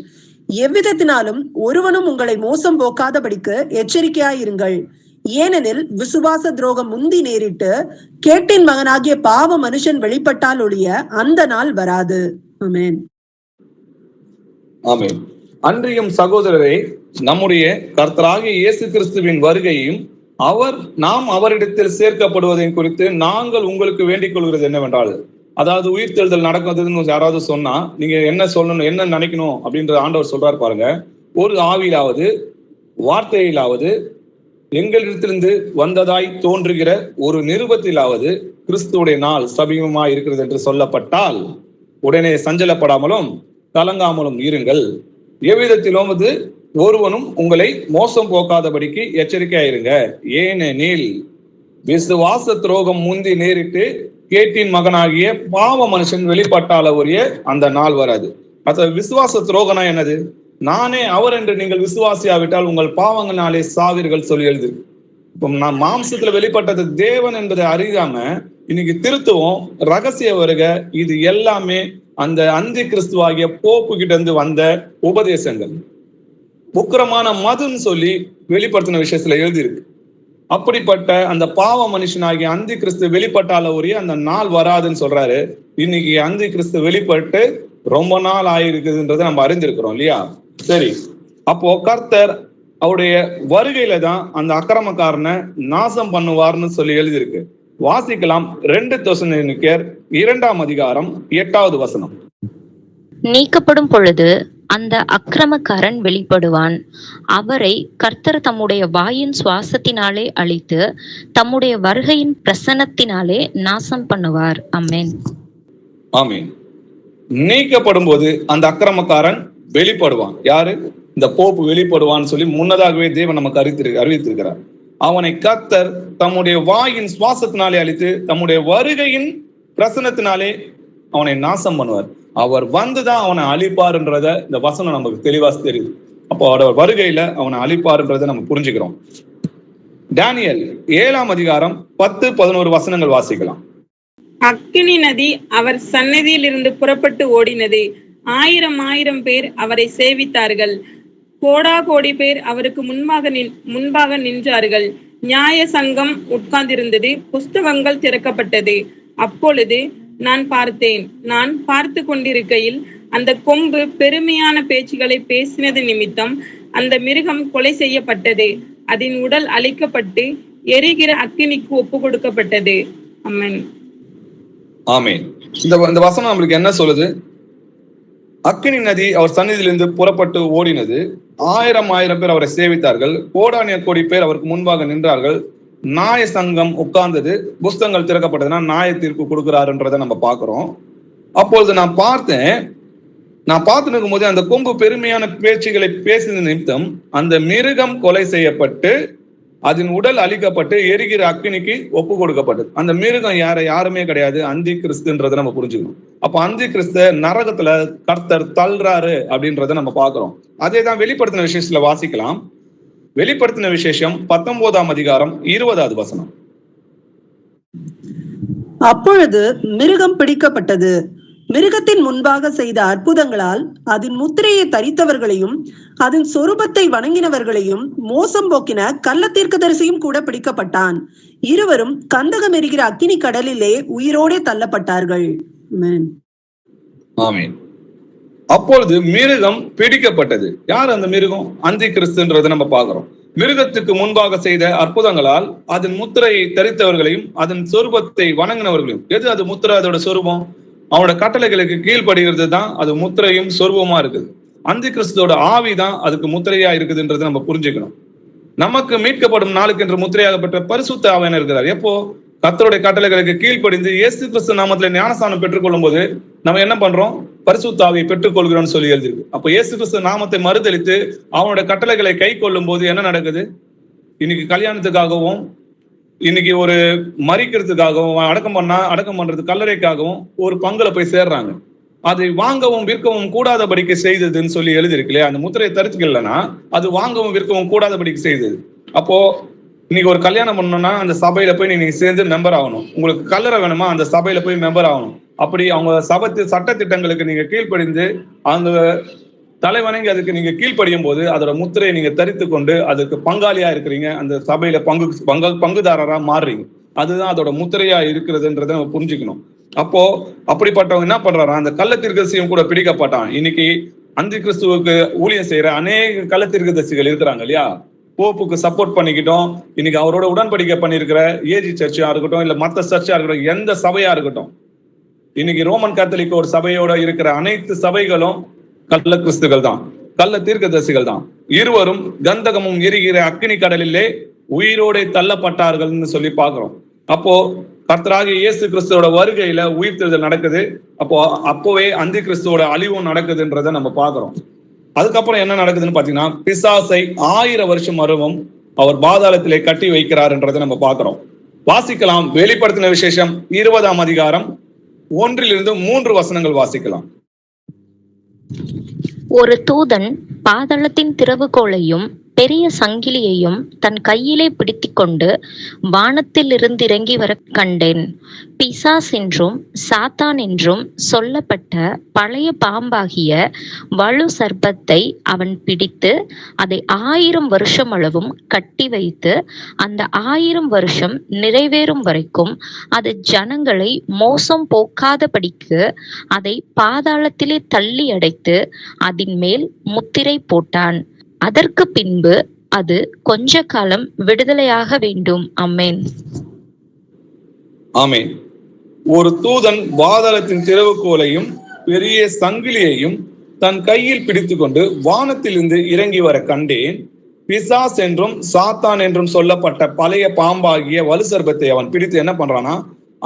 எவ்விதத்தினாலும் ஒருவனும் உங்களை மோசம் போக்காதபடிக்கு எச்சரிக்கையாயிருங்கள். ஏனெனில் விசுவாச துரோகம் முந்தி நேரிட்டு கேட்டின் மகனாகிய பாவ மனுஷன் வெளிப்பட்டால் ஒழிய அந்த நாள் வராது. ஆமென். ஆமென். அன்றியும் சகோதரரே, நம்முடைய கர்த்தராகிய இயேசு கிறிஸ்துவின் வருகையும் நாம் அவரிடத்தில் சேர்க்கப்படுவதையும் குறித்து நாங்கள் உங்களுக்கு வேண்டிக் கொள்கிறது என்னவென்றால், அதாவது உயிர்த்தெழுதல் நடக்குதுன்னு யாராவது சொன்னா நீங்க என்ன சொல்லணும், என்ன நினைக்கணும் அப்படின்ற ஆண்டவர் சொல்றாரு பாருங்க. ஒரு ஆவியிலாவது வார்த்தையிலாவது எங்களிடத்திலிருந்து வந்ததாய் தோன்றுகிற ஒரு நிருபத்திலாவது கிறிஸ்துவுடைய நாள் சமீபமாய் இருக்கிறது என்று சொல்லப்பட்டால் உடனே சஞ்சலப்படாமலும் கலங்காமலும் இருங்கள். எவ்விதத்திலும் ஒருவனும் உங்களை மோசம் போக்காதபடிக்கு எச்சரிக்கையாயிருங்க. ஏனெனில் விசுவாச துரோகம் முந்தி நேரிட்டு கேட்டின் மகனாகிய பாவ மனுஷன் வெளிப்பட்டால ஒழிய அந்த நாள் வராது. அத விசுவாச துரோகனா என்னது? நானே அவர் என்று நீங்கள் விசுவாசியாவிட்டால் உங்கள் பாவங்களாலே சாவீர்கள் சொல்லி எழுது. இப்போ நான் மாம்சத்துல வெளிப்பட்டது தேவன் என்பதை அறியாம இன்னைக்கு திருத்துவம் ரகசிய வருக, இது எல்லாமே அந்த அந்தி கிறிஸ்துவாகிய போப்பு கிட்ட இருந்து வந்த உபதேசங்கள். உக்கிரமான மதுன்னு சொல்லி வெளிப்படுத்தின விஷயத்துல எழுதியிருக்கு. அப்படிப்பட்ட அந்த பாவ மனுஷனாகிய அந்தி கிறிஸ்து வெளிப்பட்டால ஒரே அந்த நாள் வராதுன்னு சொல்றாரு. இன்னைக்கு அந்தி கிறிஸ்து வெளிப்பட்டு ரொம்ப நாள் ஆயிருக்குதுன்றதை நம்ம அறிந்திருக்கிறோம் இல்லையா? சரி, அப்போ கர்த்தர் அவருடைய வருகையில தான் அந்த அக்கிரமக்காரனை நாசம் பண்ணுவார்னு சொல்லி எழுதியிருக்கு. வாசிக்கலாம். 2 தெசலோனிக்கேயர் 2ஆம் அதிகாரம் 8வது வசனம். நீக்கப்படும் பொழுது அந்த அக்கிரமக்காரன் வெளிப்படுவான். அவரை கர்த்தர் தம்முடைய வாயின் சுவாசத்தினாலே அழித்து தம்முடைய வருகையின் பிரசன்னத்தினாலே நாசம் பண்ணுவார். ஆமென். ஆமென். நீக்கப்படும் போது அந்த அக்கிரமக்காரன் வெளிப்படுவான். யாரு? இந்த போப்பு வெளிப்படுவான்னு சொல்லி முன்னதாகவே தேவன் நமக்கு அறிவித்திருக்கிறார். அவனை கர்த்தர் தம்முடைய வாயின் சுவாசத்தினாலே அழித்து தம்முடைய வருகையின் பிரசன்னத்தினாலே அவனை நாசம் பண்ணுவார். அவர் வந்துதான் அவனை அழிப்பாருன்றத இந்த வசனம் நமக்கு தெளிவா தெரியுது. அப்போ அவரோட வருகையில அவனை அழிப்பாருன்றதை நம்ம புரிஞ்சுக்கிறோம். தானியேல் 7ஆம் அதிகாரம் 10-11 வசனங்கள் வாசிக்கலாம். அக்கினி நதி அவர் சந்நிதியில் இருந்து புறப்பட்டு ஓடினது. 1000 பேர் அவரை சேவித்தார்கள். கோடா கோடி பேர் அவருக்கு முன்பாக நின்றார்கள். நியாய சங்கம் உட்கார்ந்திருந்தது. புஸ்தகங்கள் திறக்கப்பட்டது. அப்பொழுது நான் பார்த்து கொண்டிருக்கையில் அந்த கொம்பு பெருமையான பேச்சுகளை பேசினது நிமித்தம் அந்த மிருகம் கொலை செய்யப்பட்டது. அதன் உடல் அழிக்கப்பட்டு எரிகிற அக்கினிக்கு ஒப்பு கொடுக்கப்பட்டது. ஆமென். ஆமென். இந்த வசனம் நம்மளுக்கு என்ன சொல்லுது? அக்கினி நதி அவர் சந்நிதியிலிருந்து புறப்பட்டு ஓடினது. 1000 பேர் அவரை சேவித்தார்கள். கோடானிய கோடி பேர் அவருக்கு முன்பாக நின்றார்கள். நியாய சங்கம் உட்கார்ந்தது. புஸ்தகங்கள் திறக்கப்பட்டதுன்னா நியாய தீர்ப்பு கொடுக்கிறாருன்றதை நம்ம பார்க்கிறோம். அப்பொழுது நான் பார்த்து நிற்கும் போது அந்த கொம்பு பெருமையான பேச்சுகளை பேசின நிமித்தம் அந்த மிருகம் கொலை செய்யப்பட்டு அதன் உடல் அழிக்கப்பட்டு எரிகிற அக்கினிக்கு ஒப்பு கொடுக்கப்பட்டது. அந்த மிருகம் யாருமே கிடையாது, அந்தி கிறிஸ்துன்றதை நம்ம புரிஞ்சுக்கணும். அப்ப அந்தி கிறிஸ்து நரகத்துல கர்த்தர் தள்ளுறாரு அப்படின்றத நம்ம பார்க்கிறோம். அதே தான் வெளிப்படுத்தின விசேஷத்துல வாசிக்கலாம். வெளிப்படுத்தின விசேஷம் 19ஆம் அதிகாரம் 20வது வசனம். அப்பொழுது மிருகம் பிடிக்கப்பட்டது. மிருகத்தின் முன்பாக செய்த அற்புதங்களால் அதன் முத்திரையை தரித்தவர்களையும் அதன் சொரூபத்தை வணங்கினவர்களையும் மோசம் போக்கின கள்ள தீர்க்கதரிசியும் கூட பிடிக்கப்பட்டான். இருவரும் கந்தகம் எரிகிற அக்கினி கடலிலே உயிரோடே தள்ளப்பட்டார்கள். ஆமென். அப்பொழுது மிருகம் பிடிக்கப்பட்டது. யார் அந்த மிருகம்? அந்தி கிறிஸ்துன்றதை நம்ம பார்க்கிறோம். மிருகத்துக்கு முன்பாக செய்த அற்புதங்களால் அதன் முத்திரையை தரித்தவர்களையும் அதன் சொரூபத்தை வணங்கினவர்களையும். எது அது முத்திரை? அதோட சொரூபம் அவனோட கட்டளைகளுக்கு கீழ்படுகிறது தான் அது முத்திரையும் சொரூபமா இருக்குது. அந்தி கிறிஸ்துவோட ஆவிதான் அதுக்கு முத்திரையா இருக்குதுன்றதை நம்ம புரிஞ்சுக்கணும். நமக்கு மீட்கப்படும் நாளுக்கு என்று முத்திரையாக பெற்ற பரிசுத்த ஆவியானவர் இருக்கிறார். எப்போ? கர்த்தருடைய கட்டளைகளுக்கு கீழ்ப்படிந்து இயேசு கிறிஸ்து நாமத்துல ஞானஸ்நானம் பெற்றுக்கொள்ளும் போது நம்ம என்ன பண்றோம்? பரிசுத்த ஆவியை பெற்றுக்கொள்கிறோம்னு சொல்லி எழுதிருக்கு. அப்போ இயேசு கிறிஸ்து நாமத்தை மறுதலித்து அவனுடைய கட்டளைகளை கை கொள்ளும் போது என்ன நடக்குது? இன்னைக்கு கல்யாணத்துக்காகவும் இன்னைக்கு ஒரு மறிக்கிறதுக்காகவும் அடக்கம் பண்றது கல்லறைக்காகவும் ஒரு பங்குல போய் சேர்றாங்க. அதை வாங்கவும் விற்கவும் கூடாதபடிக்கு செய்ததுன்னு சொல்லி எழுதிருக்கு இல்லையா? அந்த முத்திரையை தரிச்சுக்கலன்னா அது வாங்கவும் விற்கவும் கூடாதபடிக்கு செய்தது. அப்போ இன்னைக்கு ஒரு கல்யாணம் பண்ணணும்னா அந்த சபையில போய் நீங்க சேர்ந்து மெம்பர் ஆகணும். உங்களுக்கு கல்லறை வேணுமா, அந்த சபையில போய் மெம்பர் ஆகணும். அப்படி அவங்க சட்ட திட்டங்களுக்கு நீங்க கீழ்ப்படிந்து அந்த தலைவணங்கி அதுக்கு நீங்க கீழ்ப்படியும் போது அதோட முத்திரையை நீங்க தரித்து கொண்டு அதுக்கு பங்காளியா இருக்கிறீங்க, அந்த சபையில பங்குதாரரா மாறுறீங்க. அதுதான் அதோட முத்திரையா இருக்கிறதுன்றதை நம்ம புரிஞ்சுக்கணும். அப்போ அப்படிப்பட்டவங்க என்ன பண்றாரா, அந்த கள்ள தீர்க்கதரிசியும் கூட பிடிக்கப்பட்டான். இன்னைக்கு அந்தி கிறிஸ்துவுக்கு ஊழியம் செய்யற அநேக கள்ள தீர்க்கதரிசிகள் இருக்கிறாங்க இல்லையா? போப்புக்கு சப்போர்ட் பண்ணிக்கிட்டோம். இன்னைக்கு அவரோட உடன்படிக்கை பண்ணிருக்கிற ஏஜி சர்ச்சா இருக்கட்டும், இல்ல மத்த சர்ச்சா இருக்கட்டும், எந்த சபையா இருக்கட்டும், இன்னைக்கு ரோமன் கத்தோலிக்க ஒரு சபையோட இருக்கிற அனைத்து சபைகளும் கள்ள கிறிஸ்துகள் தான், கள்ள தீர்க்கதரிசிகள் தான். இருவரும் கந்தகமும் எரிகிற அக்கினி கடலிலே உயிரோட தள்ளப்பட்டார்கள்னு சொல்லி பாக்குறோம். அப்போ கர்த்தராகிய இயேசு கிறிஸ்துவோட வருகையில உயிர்த்தெழுதல் நடக்குது. அப்போவே அந்தி கிறிஸ்துவோட அழிவும் நடக்குதுன்றத நம்ம பாக்குறோம். அதுக்கப்புறம் என்ன நடக்குதுன்னு பாத்தீங்கன்னா, பிசாசை 1000 வருஷம் மறுவும் அவர் பாதாளத்திலே கட்டி வைக்கிறார்ன்றதை நம்ம பாக்குறோம். வாசிக்கலாம். வெளிப்படுத்தின விசேஷம் 20ஆம் அதிகாரம் 1-3 வசனங்கள் வாசிக்கலாம். ஒரு தூதன் பாதாளத்தின் திறவுகோலையும் பெரிய சங்கிலியையும் தன் கையிலே பிடித்துக்கொண்டு வானத்தில் இருந்து இறங்கி வர கண்டேன். பிசாஸ் என்றும் சாத்தான் என்றும் சொல்லப்பட்ட பழைய பாம்பாகிய வலு சர்ப்பத்தை அவன் பிடித்து அதை 1000 வருஷம் அளவும் கட்டி வைத்து அந்த 1000 வருஷம் நிறைவேறும் வரைக்கும் அது ஜனங்களை மோசம் போக்காதபடிக்கு அதை பாதாளத்திலே தள்ளி அடைத்து அதன் மேல் முத்திரை போட்டான். அதற்கு பின்பு அது கொஞ்ச காலம் விடுதலையாக வேண்டும். ஆமென். ஆமென். ஒரு தூதன் பாதாளத்தின் திறவுகோலையும் பெரிய சங்கிலியையும் தன் கையில் பிடித்துக்கொண்டு வானத்திலிருந்து இறங்கி வர கண்டேன். பிசாஸ் என்றும் சாத்தான் என்றும் சொல்லப்பட்ட பழைய பாம்பாகிய வலு சர்ப்பத்தை அவன் பிடித்து என்ன பண்றானா,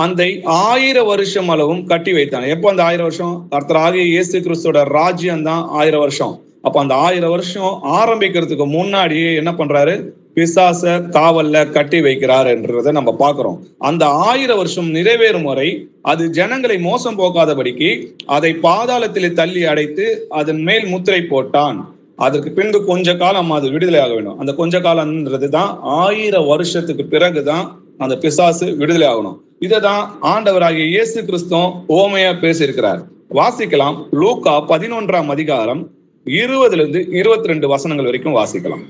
அந்த 1000 வருஷம் அளவும் கட்டி வைத்தான். எப்போ அந்த 1000 வருஷம்? கர்த்தராகிய இயேசு கிறிஸ்துவோட ராஜ்யம் தான் 1000 வருஷம். அப்ப அந்த 1000 வருஷம் ஆரம்பிக்கிறதுக்கு முன்னாடியே என்ன பண்றாரு, பிசாச காவல்ல கட்டி வைக்கிறார் என்றதை நம்ம பாக்குறோம். அந்த 1000 வருஷம் நிறைவேறும் வரை அது ஜனங்களை மோசம் போக்காதபடிக்கு அதை பாதாளத்திலே தள்ளி அடைத்து அதன் மேல் முத்திரை போட்டான். அதற்கு பின்பு கொஞ்ச காலம் அது விடுதலை ஆக வேண்டும். அந்த கொஞ்ச காலம்ன்றது தான் 1000 வருஷத்துக்கு பிறகுதான் அந்த பிசாசு விடுதலை ஆகணும். இதைதான் ஆண்டவராகிய இயேசு கிறிஸ்து ஓமையா பேசியிருக்கிறார். வாசிக்கலாம். லூக்கா 11ஆம் அதிகாரம் 20-22 வசனங்கள் வரைக்கும் வாசிக்கலாம்.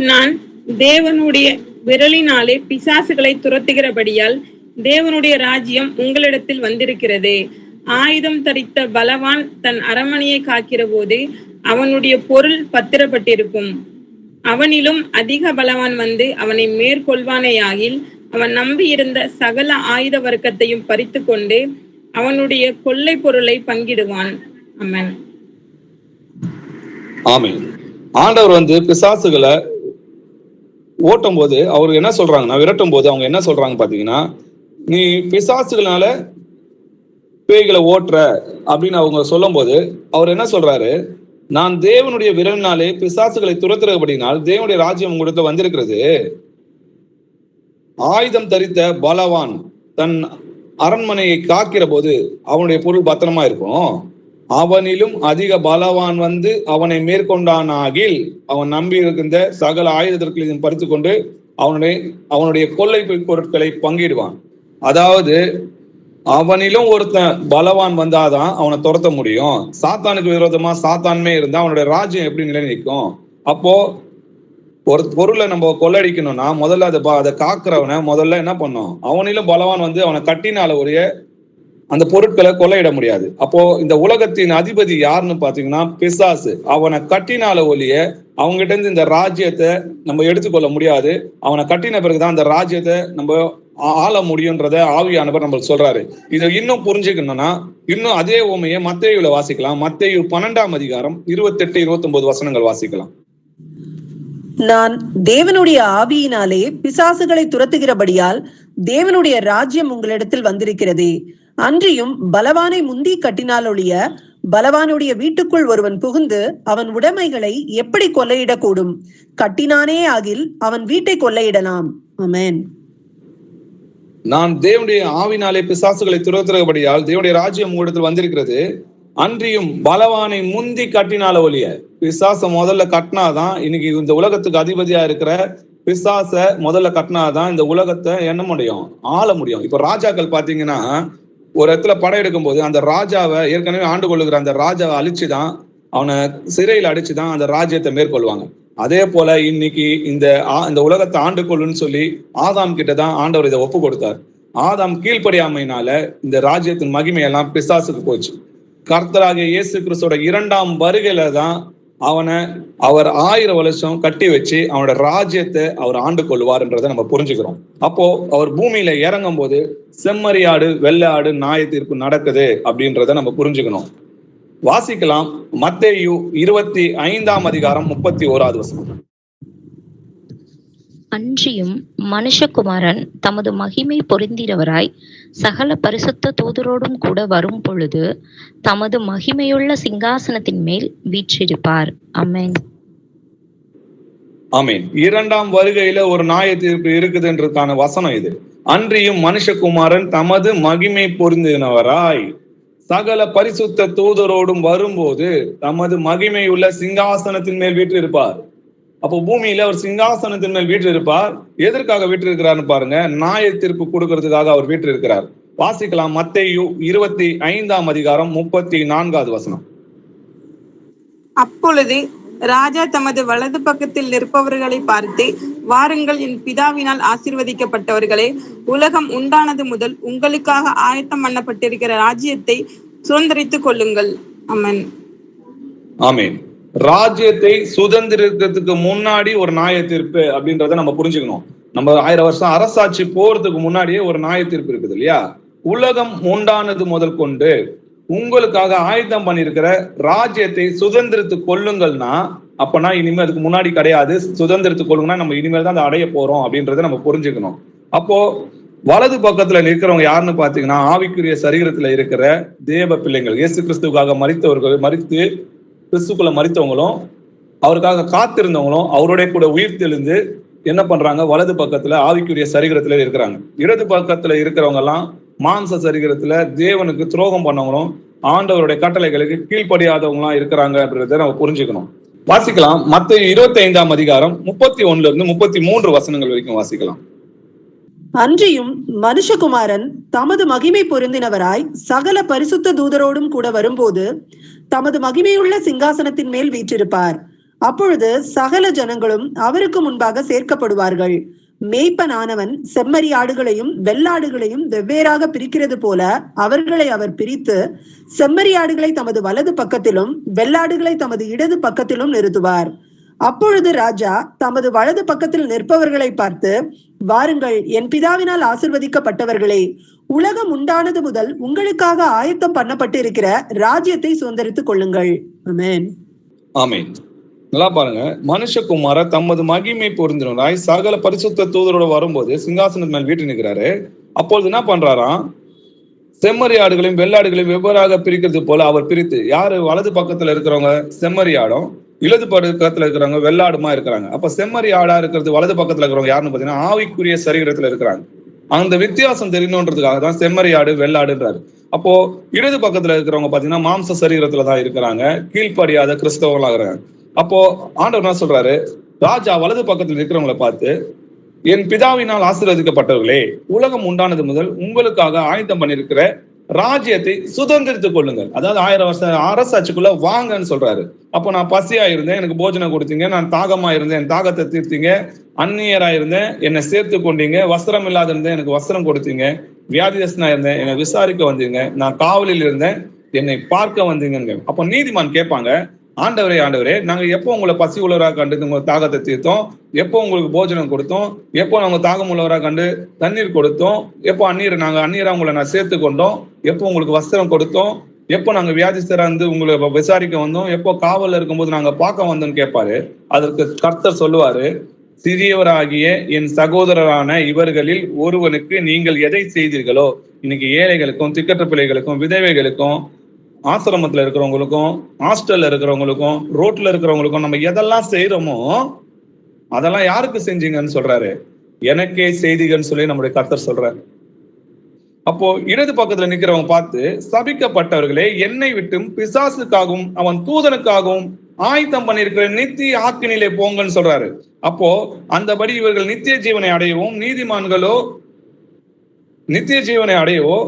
நான் தேவனுடைய விரலினாலே பிசாசுகளை துரத்துகிறபடியால் தேவனுடைய ராஜ்யம் உங்களிடத்தில் வந்திருக்கிறது. ஆயுதம் தரித்த பலவான் தன் அரண்மனையை காக்கிற போது அவனுடைய பொருள் பத்திரப்பட்டிருக்கும். அவனிலும் அதிக பலவான் வந்து அவனை மேற்கொள்வானேயாகில் அவன் நம்பியிருந்த சகல ஆயுத வர்க்கத்தையும் பறித்து கொண்டு அவனுடைய கொள்ளை பொருளை பங்கிடுவான். ஆமென். ஆமென். ஆண்டவர் பிசாசுகளை ஓட்டும் போது அவர் என்ன சொல்றாங்கன்னா, விரட்டும் போது அவங்க என்ன சொல்றாங்க பாத்தீங்கன்னா, நீ பிசாசுகளால பேய்களை ஓட்டுற அப்படின்னு அவங்க சொல்லும் போது அவர் என்ன சொல்றாரு, நான் தேவனுடைய விரலினாலே பிசாசுகளை துரத்துறபடினால் தேவனுடைய ராஜ்யம் உங்களிடத்துல வந்திருக்கிறது. ஆயுதம் தரித்த பலவான் தன் அரண்மனையை காக்கிற போது அவனுடைய பொருள் பத்திரமா இருக்கும். அவனிலும் அதிக பலவான் வந்து அவனை மேற்கொண்டானாகில் அவன் நம்பி இருக்கின்ற சகல ஆயுதத்திற்களையும் பறித்து கொண்டு அவனுடைய கொள்ளை பொருட்களை பங்கிடுவான். அதாவது அவனிலும் ஒருத்தன் பலவான் வந்தாதான் அவனை துரத்த முடியும். சாத்தானுக்கு விரோதமா சாத்தான்மே இருந்தா அவனுடைய ராஜ்யம் எப்படி நிலை நிற்கும்? அப்போ ஒரு பொருளை நம்ம கொள்ளடிக்கணும்னா முதல்ல அதை காக்குறவனை முதல்ல என்ன பண்ணும், அவனிலும் பலவான் வந்து அவனை கட்டினால ஒரே அந்த பொருட்களை கொள்ளையிட முடியாது. அப்போ இந்த உலகத்தின் அதிபதி யாருன்னு பாத்தீங்கன்னா பிசாசு. அவனை கட்டினால ஒழிய அவங்ககிட்ட இருந்து இந்த ராஜ்யத்தை நம்ம எடுத்துக்கொள்ள முடியாது. அவனை கட்டின பிறகுதான் அந்த ராஜ்யத்தை நம்ம ஆள முடியும்ன்றத ஆவியானவர் நம்மளுக்கு சொல்றாரு. இதை இன்னும் புரிஞ்சுக்கணும்னா இன்னும் அதே உண்மையை மத்தேயுல வாசிக்கலாம். மத்தேயு 12ஆம் அதிகாரம் 28-29 வசனங்கள் வாசிக்கலாம். நான் தேவனுடைய ஆவியினாலே பிசாசுகளை துரத்துகிறபடியால் தேவனுடைய ராஜ்யம் உங்களிடத்தில் வந்திருக்கிறதே. அன்றியும் பலவானை முந்தி கட்டினாலொழிய பலவானுடைய வீட்டுக்குள் ஒருவன் புகுந்து அவன் உடைமைகளை எப்படி கொள்ளையிடக்கூடும்? கட்டினானே ஆகில் அவன் வீட்டை கொள்ளையிடலாம். ஆமென். நான் தேவனுடைய ஆவினாலே பிசாசுகளை துரத்துகிறபடியால் தேவனுடைய ராஜ்யம் உங்களிடத்தில் வந்திருக்கிறது. அன்றியும் பலவானை முந்தி கட்டினால ஒழிய, பிசாச முதல்ல கட்டினாதான் இன்னைக்கு இந்த உலகத்துக்கு அதிபதியா இருக்கிற பிசாச முதல்ல கட்டினாதான் இந்த உலகத்தை என்ன முடியும், ஆள முடியும். இப்ப ராஜாக்கள் பாத்தீங்கன்னா ஒரு இடத்துல படம் எடுக்கும் போது அந்த ராஜாவை ஏற்கனவே ஆண்டு கொள்ளுகிற அந்த ராஜாவை அழிச்சுதான், அவனை சிறையில் அடிச்சுதான் அந்த ராஜ்யத்தை மேற்கொள்வாங்க. அதே போல இன்னைக்கு இந்த உலகத்தை ஆண்டு கொள்ளுன்னு சொல்லி ஆதாம் கிட்டதான் ஆண்டவர் இதை ஒப்பு கொடுத்தார். ஆதாம் கீழ்ப்படியாமையினால இந்த ராஜ்யத்தின் மகிமையெல்லாம் பிசாசுக்கு போச்சு. கர்த்தராகிய இயேசு கிறிஸ்துவோட 2ஆம் வருகையில தான் அவர் 1000 வருஷம் கட்டி வச்சு அவனோட ராஜ்யத்தை அவர் ஆண்டு கொள்வார்ன்றதை நம்ம புரிஞ்சுக்கிறோம். அப்போ அவர் பூமியில இறங்கும் போது செம்மறியாடு வெள்ளாடு நியாய தீர்ப்பு நடக்குது அப்படின்றத நம்ம புரிஞ்சுக்கணும். வாசிக்கலாம் மத்தேயு 25ஆம் அதிகாரம் 31வது வசனம். அன்றியும் மனுஷகுமாரன் தமது மகிமை பொருந்தினவராய் சகல பரிசுத்த தூதரோடும் கூட வரும் பொழுது தமது மகிமையுள்ள சிங்காசனத்தின் மேல் வீற்றிருப்பார். ஆமென். ஆமென். 2ஆம் வருகையில ஒரு நியாய தீர்ப்பு இருக்குதுன்றதுக்கான வசனம் இது. அன்றியும் மனுஷகுமாரன் தமது மகிமை பொருந்தினவராய் சகல பரிசுத்த தூதரோடும் வரும்போது தமது மகிமையுள்ள சிங்காசனத்தின் மேல் வீற்றிருப்பார். அப்போ பூமியில அவர் சிங்காசனத்தின் மேல் வீற்றிருப்பார். எதற்காக வீற்றிருக்கிறார்னு பாருங்க, நியாய தீர்ப்பு கொடுக்கறதுக்காக அவர் வீற்றிருக்கிறார். வாசிக்கலாம் மத்தேயு 25ஆம் அதிகாரம் 34வது வசனம். அப்பொழுது ராஜா தமது வலது பக்கத்தில் நிற்பவர்களை பார்த்து, வாருங்கள் என் பிதாவினால் ஆசீர்வதிக்கப்பட்டவர்களே, உலகம் உண்டானது முதல் உங்களுக்காக ஆயத்தம் பண்ணப்பட்டிருக்கிற ராஜ்யத்தை சுதந்திரித்துக் கொள்ளுங்கள். ஆமென். ஆமென். ராஜ்யத்தை சுதந்திரத்துக்கு முன்னாடி ஒரு நியாய தீர்ப்பு அப்படின்றத நம்ம புரிஞ்சுக்கணும். நம்ம 1000 வருஷம் அரசாட்சி போறதுக்கு முன்னாடியே ஒரு நியாய தீர்ப்பு இருக்குது இல்லையா? உலகம் உண்டானது முதல் கொண்டு உங்களுக்காக ஆயத்தம் பண்ணிருக்கிற ராஜ்யத்தை சுதந்திரத்து கொள்ளுங்கள்னா, அப்பனா இனிமே அதுக்கு முன்னாடி கிடையாது. சுதந்திரத்து கொள்ளுங்கன்னா நம்ம இனிமேல் தான் அதை அடைய போறோம் அப்படின்றத நம்ம புரிஞ்சுக்கணும். அப்போ வலது பக்கத்துல நிற்கிறவங்க யாருன்னு பாத்தீங்கன்னா, ஆவிக்குரிய சரீரத்துல இருக்கிற தேவ பிள்ளைகள், இயேசு கிறிஸ்துவுக்காக மரித்து கிறிஸ்துக்குள்ள மரித்தவங்களும் அவருக்காக காத்திருந்தவங்களும் அவருடைய கூட உயிர் தெளிந்து என்ன பண்றாங்க, வலது பக்கத்துல ஆவிக்குரிய சரீரத்துல இருக்கிறாங்க. இடது பக்கத்துல இருக்கிறவங்க எல்லாம் மாம்ச சரீரத்துல தேவனுக்கு துரோகம் பண்ணவங்களும் ஆண்டவருடைய கட்டளைகளுக்கு கீழ்ப்படியாதவங்களாம் இருக்கிறாங்க அப்படின்றத நம்ம புரிஞ்சுக்கணும். வாசிக்கலாம் மத்தேயு 25ஆம் அதிகாரம் 31 இருந்து 33 வசனங்கள் வரைக்கும் வாசிக்கலாம். அன்றியும் மனுஷகுமாரன் தமது மகிமை பொருந்தினவராய் சகல பரிசுத்த தூதரோடும் கூட வரும்போது தமது மகிமையுள்ள சிங்காசனத்தின் மேல் வீற்றிருப்பார். அப்பொழுது சகல ஜனங்களும் அவருக்கு முன்பாக சேர்க்கப்படுவார்கள். மேய்ப்பனானவன் செம்மறி ஆடுகளையும் வெள்ளாடுகளையும் வெவ்வேறாக பிரிக்கிறது போல அவர்களை அவர் பிரித்து செம்மறி ஆடுகளை தமது வலது பக்கத்திலும் வெள்ளாடுகளை தமது இடது பக்கத்திலும் நிறுத்துவார். அப்பொழுது ராஜா தமது வலது பக்கத்தில் நிற்பவர்களை பார்த்து, வாருங்கள் என் பிதாவினால் ஆசிர்வதிக்கப்பட்டவர்களே, உலகம் உண்டானது முதல் உங்களுக்காக ஆயத்தம் பண்ணப்பட்டு இருக்கிற ராஜ்யத்தை சுதந்திரித்துக் கொள்ளுங்கள். ஆமென். ஆமென். நல்லா பாருங்க, மனுஷகுமார தமது மகிமை பொருந்தினராய் சகல பரிசுத்த தூதரோட வரும்போது சிங்காசனத்தின் மேல் வீட்டு நிற்கிறாரு. அப்பொழுது என்ன பண்றாராம், செம்மறி ஆடுகளையும் வெள்ளாடுகளையும் வெவ்வேறாக பிரிக்கிறது போல அவர் பிரித்து, யாரு வலது பக்கத்துல இருக்கிறவங்க செம்மறி ஆடும், இடது பக்கத்துல இருக்கிறவங்க வெள்ளாடுமா இருக்கிறாங்க. அப்ப செம்மறி ஆடா இருக்கிறது வலது பக்கத்துல இருக்கிறவங்க யாருன்னு பாத்தீங்கன்னா ஆவிக்குரிய சரீரத்துல இருக்கிறாங்க. அந்த வித்தியாசம் தெரியணுன்றதுக்காக தான் செம்மறி ஆடு வெள்ளாடுன்றாரு. அப்போ இடது பக்கத்துல இருக்கிறவங்க பாத்தீங்கன்னா மாம்ச சரீரத்துலதான் இருக்கிறாங்க, கீழ்ப்படியாத கிறிஸ்தவர்களாக இருக்கிறாங்க. அப்போ ஆண்டவர் என்ன சொல்றாரு, ராஜா வலது பக்கத்தில் இருக்கிறவங்களை பார்த்து, என் பிதாவினால் ஆசீர்வதிக்கப்பட்டவர்களே, உலகம் உண்டானது முதல் உங்களுக்காக ஆயத்தம் பண்ணிருக்கிற ராஜ்யத்தை சுதந்திரித்துக் கொள்ளுங்கள். அதாவது 1000 வருஷம் அரசாட்சிக்குள்ள வாங்கன்னு சொல்றாரு. அப்போ நான் பசியா இருந்தேன், எனக்கு போஜனம் கொடுத்தீங்க. நான் தாகமா இருந்தேன், என் தாகத்தை தீர்த்தீங்க. அந்நியரா இருந்தேன், என்னை சேர்த்து கொண்டீங்க. வஸ்திரம் இல்லாத இருந்தேன், எனக்கு வஸ்திரம் கொடுத்தீங்க. வியாதிதஸ்தனா இருந்தேன், என்னை விசாரிக்க வந்தீங்க. நான் காவலில் இருந்தேன், என்னை பார்க்க வந்தீங்க. அப்போ நீதிமான் கேட்பாங்க, ஆண்டவரே நாங்க எப்போ உங்களை பசி உள்ளவராக கண்டு உங்க தாகத்தை தீர்த்தோம், எப்போ உங்களுக்கு போஜனம் கொடுத்தோம், எப்போ நாங்க தாகம் உள்ளவராக கண்டு தண்ணீர் கொடுத்தோம், எப்போ அந்நியரா உங்களை நான் சேர்த்து கொண்டோம், எப்போ உங்களுக்கு வஸ்திரம் கொடுத்தோம், எப்போ நாங்க வியாதிஸ்தரா இருந்து உங்களை விசாரிக்க வந்தோம், எப்போ காவல்ல இருக்கும்போது நாங்க பார்க்க வந்தோம்னு கேட்பாரு. அதற்கு கர்த்தர் சொல்லுவாரு, சிறியவராகிய என் சகோதரரான இவர்களில் ஒருவனுக்கு நீங்கள் எதை செய்தீர்களோ, இன்னைக்கு ஏழைகளுக்கும் திக்கற்ற பிள்ளைகளுக்கும் விதவைகளுக்கும் ஆசிரமத்துல இருக்கிறவங்களுக்கும் ஹாஸ்டல்ல இருக்கிறவங்களுக்கும் ரோட்ல இருக்கிறவங்களுக்கும் நம்ம எதெல்லாம் செய்யறோமோ அதெல்லாம் யாருக்கு செஞ்சீங்கன்னு சொல்றாரு, எனக்கே செய்திகள்னு சொல்லி நம்முடைய கர்த்தர் சொல்றார். அப்போ இடது பக்கத்துல நிக்கிறவங்க பார்த்து, சபிக்கப்பட்டவர்களே, என்னை விட்டும் பிசாசுக்காகவும் அவன் தூதனுக்காகவும் ஆயத்தம் பண்ணியிருக்கிற நித்திய ஆக்கினிலே போங்கன்னு சொல்றாரு. அப்போ அந்தபடி இவர்கள் நித்திய ஜீவனை அடையவும், நீதிமான்களோ நித்திய ஜீவனை அடையவோ,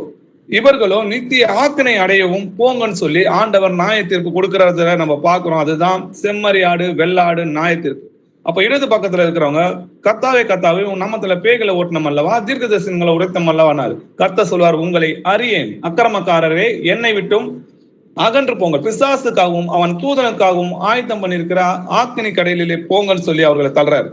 இவர்களோ நித்திய ஆக்கினை அடையவும் போங்கன்னு சொல்லி ஆண்டவர் நியாயத்தீர்ப்பு கொடுக்கறத நம்ம பார்க்கிறோம். அதுதான் செம்மறியாடு வெள்ளாடு நியாயத்தீர்ப்பு. அப்ப இடது பக்கத்துல இருக்கிறவங்க, கர்த்தாவே கர்த்தாவே உன் நாமத்துல பேய்களை ஓட்டணும் அல்லவா, தீர்க்க தரிசனங்களை உரைத்தம் அல்லவானாரு. கர்த்தர் சொல்வார், உங்களை அறியேன், அக்கிரமக்காரரே, என்னை விட்டும் அகன்று போங்க, பிசாசுக்காகவும் அவன் தூதனுக்காகவும் ஆயத்தம் பண்ணியிருக்கிற ஆக்கினி கடையிலே போங்கன்னு சொல்லி அவர்களை தள்ளுறாரு.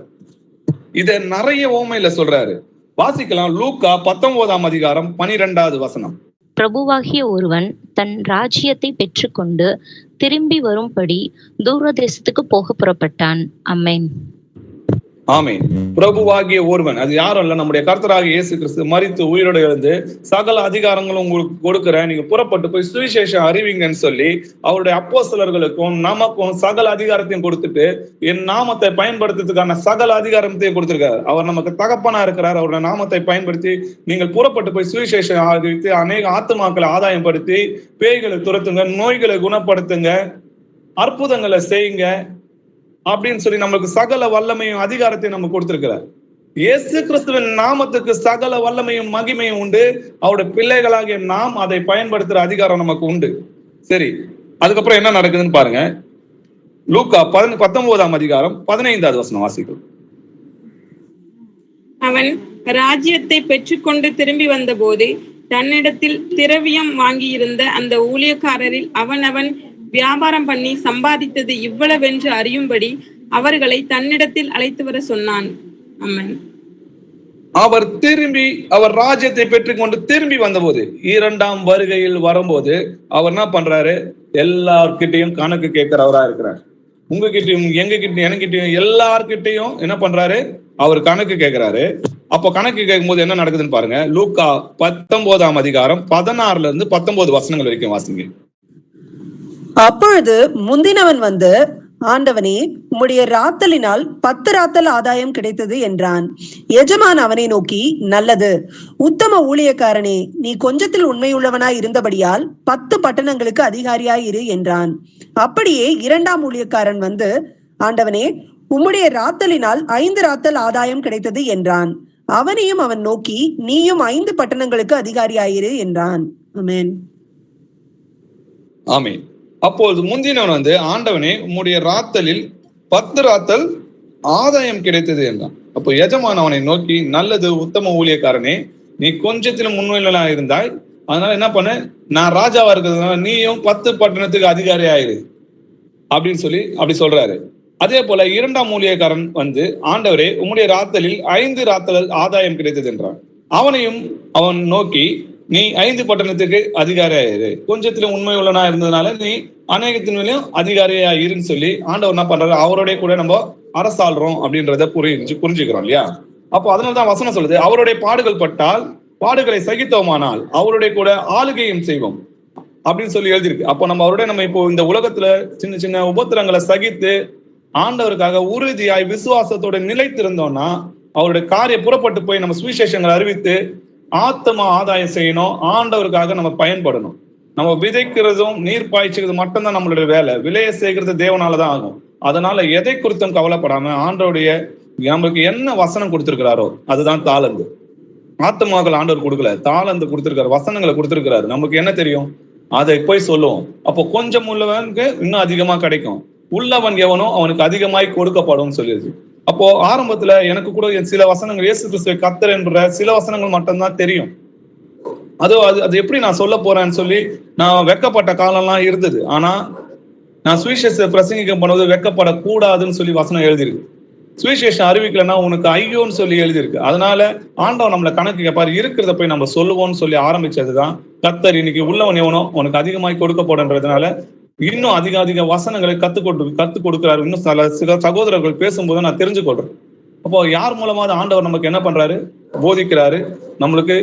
இத நிறைய ஓமையில சொல்றாரு. வாசிக்கலாம். லூக்கா 19ஆம் அதிகாரம் 12வது வசனம். பிரபுவாகிய ஒருவன் தன் ராஜ்யத்தை பெற்றுக்கொண்டு திரும்பி வரும்படி தூரதேசத்துக்கு போக புறப்பட்டான். ஆமென். ஆமென். பிரபுவாகிய ஒருவன், அது யாரும் இல்ல, நம்முடைய கர்த்தராகிய இயேசு கிறிஸ்து மரித்து உயிரோடு எழுந்து சகல அதிகாரங்களும் உங்களுக்கு கொடுக்கிறேன், நீங்க புறப்பட்டு போய் சுவிசேஷம் அறிவிங்கன்னு சொல்லி அவருடைய அப்போஸ்தலர்களுக்கும் நமக்கும் சகல அதிகாரத்தையும் கொடுத்துட்டு என் நாமத்தை பயன்படுத்துறதுக்கான சகல அதிகாரத்தையும் கொடுத்திருக்காரு. அவர் நமக்கு தகப்பனா இருக்கிறார். அவருடைய நாமத்தை பயன்படுத்தி நீங்கள் புறப்பட்டு போய் சுவிசேஷம் அறிவித்து அநேக ஆத்துமாக்களை ஆதாயப்படுத்தி பேய்களை துரத்துங்க, நோய்களை குணப்படுத்துங்க, அற்புதங்களை செய்யுங்க அப்படின்னு சொல்லி நமக்கு சகல வல்லமையும் அதிகாரத்தையும் நம்ம கொடுத்திருக்கிறார். இயேசு கிறிஸ்துவின் நாமத்துக்கு சகல வல்லமையும் மகிமையும் உண்டு. அவருடைய பிள்ளைகளாகிய நாம் அதை பயன்படுத்துற அதிகாரம் நமக்கு உண்டு. சரி, அதுக்கப்புறம் என்ன நடக்குதுன்னு பாருங்க. லூக்கா 19ஆம் அதிகாரம் 15வது வசனம் வாசிக்கும். அவன் ராஜ்யத்தை பெற்றுக்கொண்டு திரும்பி வந்த போது தன்னிடத்தில் திரவியம் வாங்கியிருந்த அந்த ஊழியக்காரரில் அவனவன் வியாபாரம் பண்ணி சம்பாதித்தது இவ்வளவென்று அறியும்படி அவர்களை தன்னிடத்தில் அழைத்து வர சொன்னான். ஆமென். அவர் ராஜ்யத்தை பெற்றுக்கொண்டு திரும்பி வந்தபோது, 2ஆம் வருகையில் வரும்போது அவர் என்ன பண்றாரு? எல்லார்கிட்டையும் கணக்கு கேட்கிறவரா இருக்கிறார். உங்ககிட்டயும் எங்ககிட்டயும் எனக்கிட்டையும் எல்லார்கிட்டையும் என்ன பண்றாரு? அவர் கணக்கு கேட்கிறாரு. அப்போ கணக்கு கேட்கும் போது என்ன நடக்குதுன்னு பாருங்க. லூக்கா 19ஆம் அதிகாரம் 16ல இருந்து 19 வசனங்கள் வரைக்கும் வாசிங்க. அப்பொழுது முந்தினவன் வந்து, ஆண்டவனே, உம்முடைய ராத்தலினால் 10 ராத்தல் ஆதாயம் கிடைத்தது என்றான். எஜமான் அவனை நோக்கி, நல்லது, உத்தம ஊழியக்காரனே, நீ கொஞ்சத்தில் உண்மையுள்ளவனாய் இருந்தபடியால் 10 பட்டணங்களுக்கு அதிகாரியாய் இரு என்றான். அப்படியே 2ஆம் ஊழியக்காரன் வந்து, ஆண்டவனே, உம்முடைய ராத்தலினால் 5 ராத்தல் ஆதாயம் கிடைத்தது என்றான். அவனையும் அவன் நோக்கி, நீயும் 5 பட்டணங்களுக்கு அதிகாரியாயிரு என்றான். ஆமென். ஆமென். அப்போது முந்தினவன் வந்து, ஆண்டவனே, உம்முடைய ராத்தலில் 10 ராத்தல் ஆதாயம் கிடைத்தது என்றான். அப்போ எஜமான் அவனை நோக்கி, நல்லது உத்தம ஊழியக்காரனே, நீ கொஞ்சத்திலும் உண்மையிலா இருந்தாய், அதனால என்ன பண்ண, நான் ராஜாவா இருக்கிறதுனால நீயும் 10 பட்டணத்துக்கு அதிகாரி ஆயிரு அப்படின்னு சொல்லி அப்படி சொல்றாரு. அதே போல 2ஆம் ஊழியக்காரன் வந்து, ஆண்டவரே, உம்முடைய ராத்தலில் 5 ராத்தல் ஆதாயம் கிடைத்தது என்றான். அவனையும் அவன் நோக்கி, நீ 5 பட்டணத்துக்கு அதிகாரியாயிரு, கொஞ்சத்திலும் உண்மை உள்ளனா இருந்ததுனால நீ அநேகத்தின் மேலேயும் அதிகாரியா இருன்னு சொல்லி ஆண்டவர் என்ன பண்றாரு? அவருடைய கூட நம்ம அரசாள்றோம் அப்படின்றத புரிஞ்சுக்கிறோம் இல்லையா? அப்போ அதனாலதான் வசனம் சொல்லுது, அவருடைய பாடுகள் பட்டால் பாடுகளை சகித்தோமானால் அவருடைய கூட ஆளுகையும் செய்வோம் அப்படின்னு சொல்லி எழுதியிருக்கு. அப்போ நம்ம இப்போ இந்த உலகத்துல சின்ன சின்ன உபத்திரங்களை சகித்து ஆண்டவருக்காக உறுதியாய் விசுவாசத்தோட நிலைத்திருந்தோம்னா அவருடைய காரியம் புறப்பட்டு போய் நம்ம சுவிசேஷங்களை அறிவித்து ஆத்மா ஆதாயம் செய்யணும், ஆண்டவருக்காக நம்ம பயன்படணும். நம்ம விதைக்கிறதும் நீர் பாய்ச்சிக்கிறது மட்டும்தான் நம்மளுடைய வேலை. விளைய செய்கிறது தேவனாலதான் ஆகும். அதனால எதை குறித்தும் கவலைப்படாம ஆண்டவருடைய நம்மளுக்கு என்ன வசனம் கொடுத்திருக்கிறாரோ அதுதான் தாளந்து. ஆத்மாக்கள் ஆண்டவர் கொடுக்கல, தாளந்து கொடுத்திருக்காரு, வசனங்களை கொடுத்திருக்கிறாரு. நமக்கு என்ன தெரியும் அதை போய் சொல்லுவோம். அப்போ கொஞ்சம் உள்ளவனுக்கு இன்னும் அதிகமா கிடைக்கும், உள்ளவன் எவனோ அவனுக்கு அதிகமாய் கொடுக்கப்படும் சொல்லிடுது. அப்போ ஆரம்பத்துல எனக்கு கூட சில வசனங்கள் இயேசு கிறிஸ்துவை கர்த்தர் என்ற சில வசனங்கள் மட்டும்தான் தெரியும். அது எப்படி நான் சொல்ல போறேன்னு சொல்லி நான் வெக்கப்பட்ட காலம்லாம் இருந்தது. ஆனா நான் சுவிசேஷ பிரசங்கிக்க போனது வெக்கப்படக்கூடாதுன்னு சொல்லி வசனம் எழுதியிருக்கு. சுவிசேஷம் அறிவிக்கலன்னா உனக்கு ஐயோன்னு சொல்லி எழுதியிருக்கு. அதனால ஆண்டவன் நம்மளை கணக்கு கேட்பாரு, இருக்கிறத போய் நம்ம சொல்லுவோம்னு சொல்லி ஆரம்பிச்சதுதான் கர்த்தர் இன்னைக்கு உள்ளவன் எவனோ உனக்கு அதிகமாய் கொடுக்கப்படுன்றதுனால இன்னும் அதிக வசனங்களை கத்துக் கொடுக்கிறாரு. இன்னும் சில சகோதரர்கள் பேசும்போது நான் தெரிஞ்சு கொள்றேன். அப்போ யார் மூலமாவது ஆண்டவர் நமக்கு என்ன பண்றாரு? போதிக்கிறாரு, நம்மளுக்கு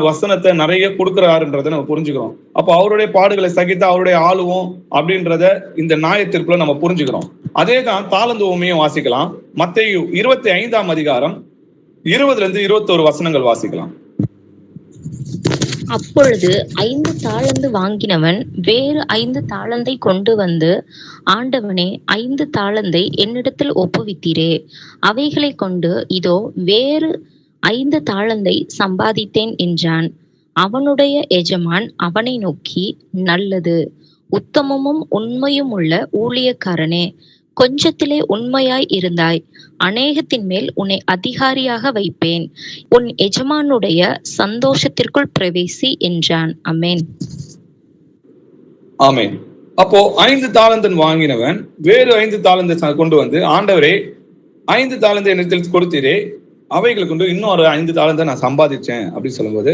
வசனத்தை நிறைய கொடுக்கிறாருன்றதை நம்ம புரிஞ்சுக்கிறோம். அப்போ அவருடைய பாடுகளை சகித்து அவருடைய ஆளுவோம் அப்படின்றத இந்த நியாயத்தீர்ப்புல நம்ம புரிஞ்சுக்கிறோம். அதே தான் தாளந்து உண்மையும் வாசிக்கலாம். மத்தேயு 25ஆம் அதிகாரம் 20-21 வசனங்கள் வாசிக்கலாம். அப்பொழுது 5 தாலந்து வாங்கினவன் வேறு 5 தாலந்தை கொண்டு வந்து, ஆண்டவனே, 5 தாலந்தை என்னிடத்தில் ஒப்புவித்தீரே, அவைகளை கொண்டு இதோ வேறு 5 தாலந்தை சம்பாதித்தேன் என்றான். அவனுடைய எஜமான் அவனை நோக்கி, நல்லது, உத்தமமும் உண்மையும் உள்ள ஊழியக்காரனே, கொஞ்சத்திலே உண்மையாய் இருந்தாய், அநேகத்தின் மேல் உன்னை அதிகாரியாக வைப்பேன், உன் எஜமானுடைய சந்தோஷத்திற்குள் பிரவேசி என்றான். அமேன். ஆமென். அப்போ 5 தாலந்தன் வாங்கினவன் வேறு 5 தாலந்தை கொண்டு வந்து, ஆண்டவரே, 5 தாலந்தை என்னிடத்தில் கொடுத்தீரே, அவைகளை கொண்டு இன்னொரு 5 தாலந்தை நான் சம்பாதிச்சேன் அப்படின்னு சொல்லும்போது,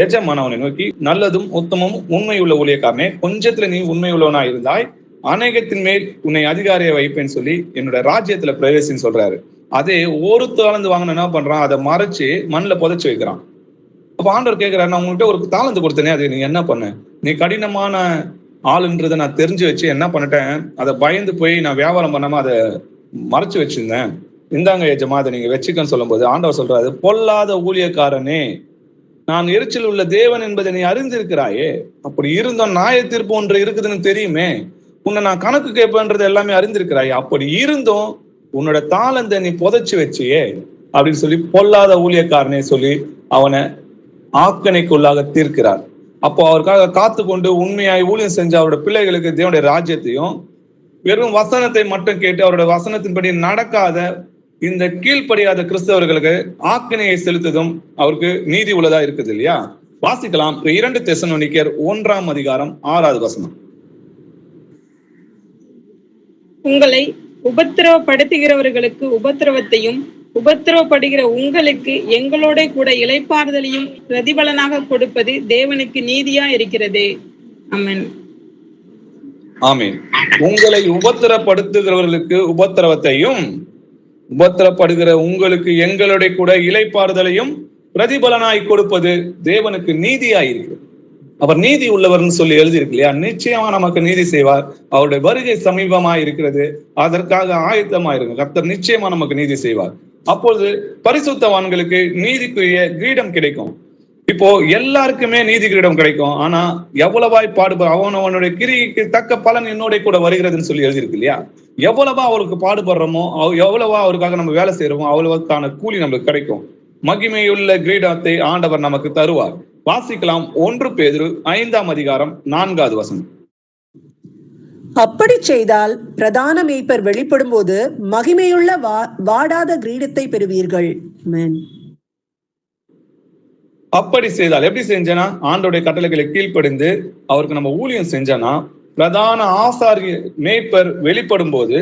எஜமான் அவனை நோக்கி, நல்லதும் உத்தமமும் உண்மையுள்ள ஊழியக்காரனே, கொஞ்சத்துல நீ உண்மை உள்ளவனா இருந்தாய், அநேகத்தின் மேல் உன்னை அதிகாரியை வைப்பேன்னு சொல்லி என்னோட ராஜ்யத்துல பிரவேசின்னு சொல்றாரு. அதே ஒரு தாலந்து வாங்கின என்ன பண்றான், அதை மறைச்சு மண்ணில் புதைச்சு வைக்கிறான். அப்ப ஆண்டவர் கேட்கிறாரு, நான் உங்ககிட்ட ஒரு தாலந்து கொடுத்தேனே, அது நீ என்ன பண்ண? நீ கடினமான ஆளுன்றதை நான் தெரிஞ்சு வச்சு என்ன பண்ணிட்டேன், அதை பயந்து போய் நான் வியாபாரம் பண்ணாம அதை மறைச்சு வச்சிருந்தேன், இந்தாங்க எஜமா அதை நீங்க வச்சுக்கன்னு சொல்லும் போது ஆண்டவர் சொல்றாரு, பொல்லாத ஊழியக்காரனே, நான் எரிச்சல் உள்ள தேவன் என்பதை நீ அறிந்திருக்கிறாயே, அப்படி இருந்தோம் நியாய தீர்ப்பு ஒன்று இருக்குதுன்னு தெரியுமே, உன்னை நான் கணக்கு கேட்பேன்றது எல்லாமே அறிந்திருக்கிறாய், அப்படி இருந்தும் உன்னோட தாளந்தை நீ புதைச்சு வச்சியே அப்படின்னு சொல்லி பொல்லாத ஊழியக்காரனே சொல்லி அவனை ஆக்கணைக்குள்ளாக தீர்க்கிறார். அப்போ அவருக்காக காத்து கொண்டு உண்மையாய் ஊழியம் செஞ்ச அவரோட பிள்ளைகளுக்கு தேவனுடைய ராஜ்யத்தையும், வெறும் வசனத்தை மட்டும் கேட்டு அவரோட வசனத்தின்படி நடக்காத இந்த கீழ்ப்படியாத கிறிஸ்தவர்களுக்கு ஆக்கினையை செலுத்ததும் அவருக்கு நீதி உள்ளதா இருக்குது இல்லையா? வாசிக்கலாம் 2 தெசலோனிக்கேயர் 1-ம் வசனம். உங்களை உபத்திரவப்படுத்துகிறவர்களுக்கு உபத்திரவத்தையும், உபத்திரவப்படுகிற உங்களுக்கு எங்களோட கூட இளைப்பாறுதலையும் பிரதிபலனாக கொடுப்பது தேவனுக்கு நீதியா இருக்கிறது. ஆமென். ஆமென். உங்களை உபத்திரப்படுத்துகிறவர்களுக்கு உபத்திரவத்தையும், உபத்திரப்படுகிற உங்களுக்கு எங்களோட கூட இளைப்பாறுதலையும் பிரதிபலனாய் கொடுப்பது தேவனுக்கு நீதியாயிருக்கிறது. அவர் நீதி உள்ளவர்னு சொல்லி எழுதியிருக்கு இல்லையா? நிச்சயமா நமக்கு நீதி செய்வார். அவருடைய வருகை சமீபமா இருக்கிறது, அதற்காக ஆயத்தமா இருங்க. கர்த்தர் நிச்சயமா நமக்கு நீதி செய்வார். அப்பொழுது பரிசுத்தவான்களுக்கு நீதிக்குரிய கிரீடம் கிடைக்கும். இப்போ எல்லாருக்குமே நீதி கிரீடம் கிடைக்கும். ஆனா எவ்வளவாய் பாடுபடுற அவனுடைய கிரிக்கு தக்க பலன் என்னோட கூட வருகிறதுன்னு சொல்லி எழுதியிருக்கு இல்லையா? எவ்வளவா அவருக்கு பாடுபடுறோமோ, எவ்வளவா அவருக்காக நம்ம வேலை செய்யறோமோ, அவ்வளவுக்கான கூலி நம்மளுக்கு கிடைக்கும். மகிமையுள்ள கிரீடத்தை ஆண்டவர் நமக்கு தருவார். வாசிக்கலாம் 1 பேதுரு 5-ம் வசனம். அப்படி செய்தால் பிரதான மேய்ப்பர் வெளிப்படும் போது மகிமையுள்ள வாடாத கிரீடத்தை பெறுவீர்கள். அப்படி செய்தால் எப்படி செஞ்சனா, ஆண்டோடைய கட்டளைகளை கீழ்ப்படிந்து அவருக்கு நம்ம ஊழியம் செஞ்சனா, பிரதான ஆசாரிய மேய்ப்பர் வெளிப்படும் போது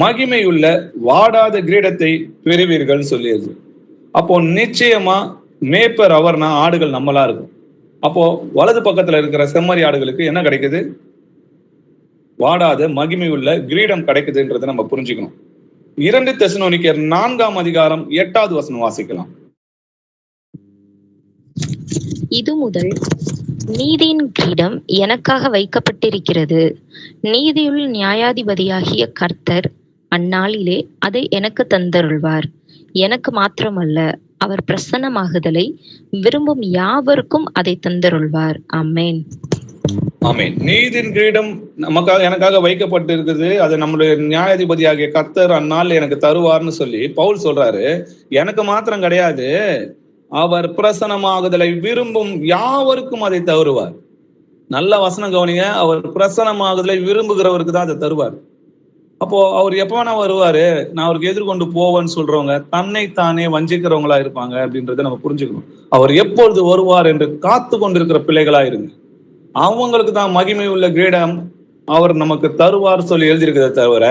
மகிமையுள்ள வாடாத கிரீடத்தை பெறுவீர்கள் சொல்லியது. அப்போ நிச்சயமா மேய்ப்பர் அவர்னா ஆடுகள் நம்மளா இருக்கும். அப்போ வலது பக்கத்துல இருக்கிற செம்மறி ஆடுகளுக்கு என்ன கிடைக்குது? வாடாத மகிமையுள்ள கிரீடம் கிடைக்குதுன்றதை நம்ம புரிஞ்சுக்கணும். 2 தெசலோனிக்கேயர் 4-ம் வசனம் வாசிக்கலாம். இது முதல் நீதியின் கிரீடம் எனக்காக வைக்கப்பட்டிருக்கிறது. நீதியுள்ள நியாயாதிபதியாகிய கர்த்தர் அந்நாளிலே அதை எனக்கு தந்தருள்வார். எனக்கு மாத்திரமல்ல, அவர் பிரசன்னமாகுதலை விரும்பும் யாவருக்கும் அதை தந்தருள்வார். ஆமென். ஆமென். நீதியின் கிரீடம் நமக்காக எனக்காக வைக்கப்பட்டிருக்குது, அது நம்முடைய நியாயாதிபதியாகிய கர்த்தர் அந்நாள் எனக்கு தருவார்னு சொல்லி பவுல் சொல்றாரு. எனக்கு மாத்திரம் கிடையாது, அவர் பிரசன்னமாகுதலை விரும்பும் யாவருக்கும் அதை தருவார். நல்ல வசனம் கவனிங்க, அவர் பிரசன்னமாகுதலை விரும்புகிறவருக்கு தான் அதை தருவார். அப்போ அவர் எப்ப வேணா வருவாரு, நான் அவருக்கு எதிர்கொண்டு போவேன்னு சொல்றவங்க தன்னைத்தானே வஞ்சிக்கிறவங்களா இருப்பாங்க அப்படின்றத நம்ம புரிஞ்சுக்கணும். அவர் எப்பொழுது வருவார் என்று காத்து கொண்டிருக்கிற பிள்ளைகளா இருங்க. அவங்களுக்கு தான் மகிமை உள்ள கிரீடம் அவர் நமக்கு தருவார் சொல்லி எழுதியிருக்கிறத தவிர,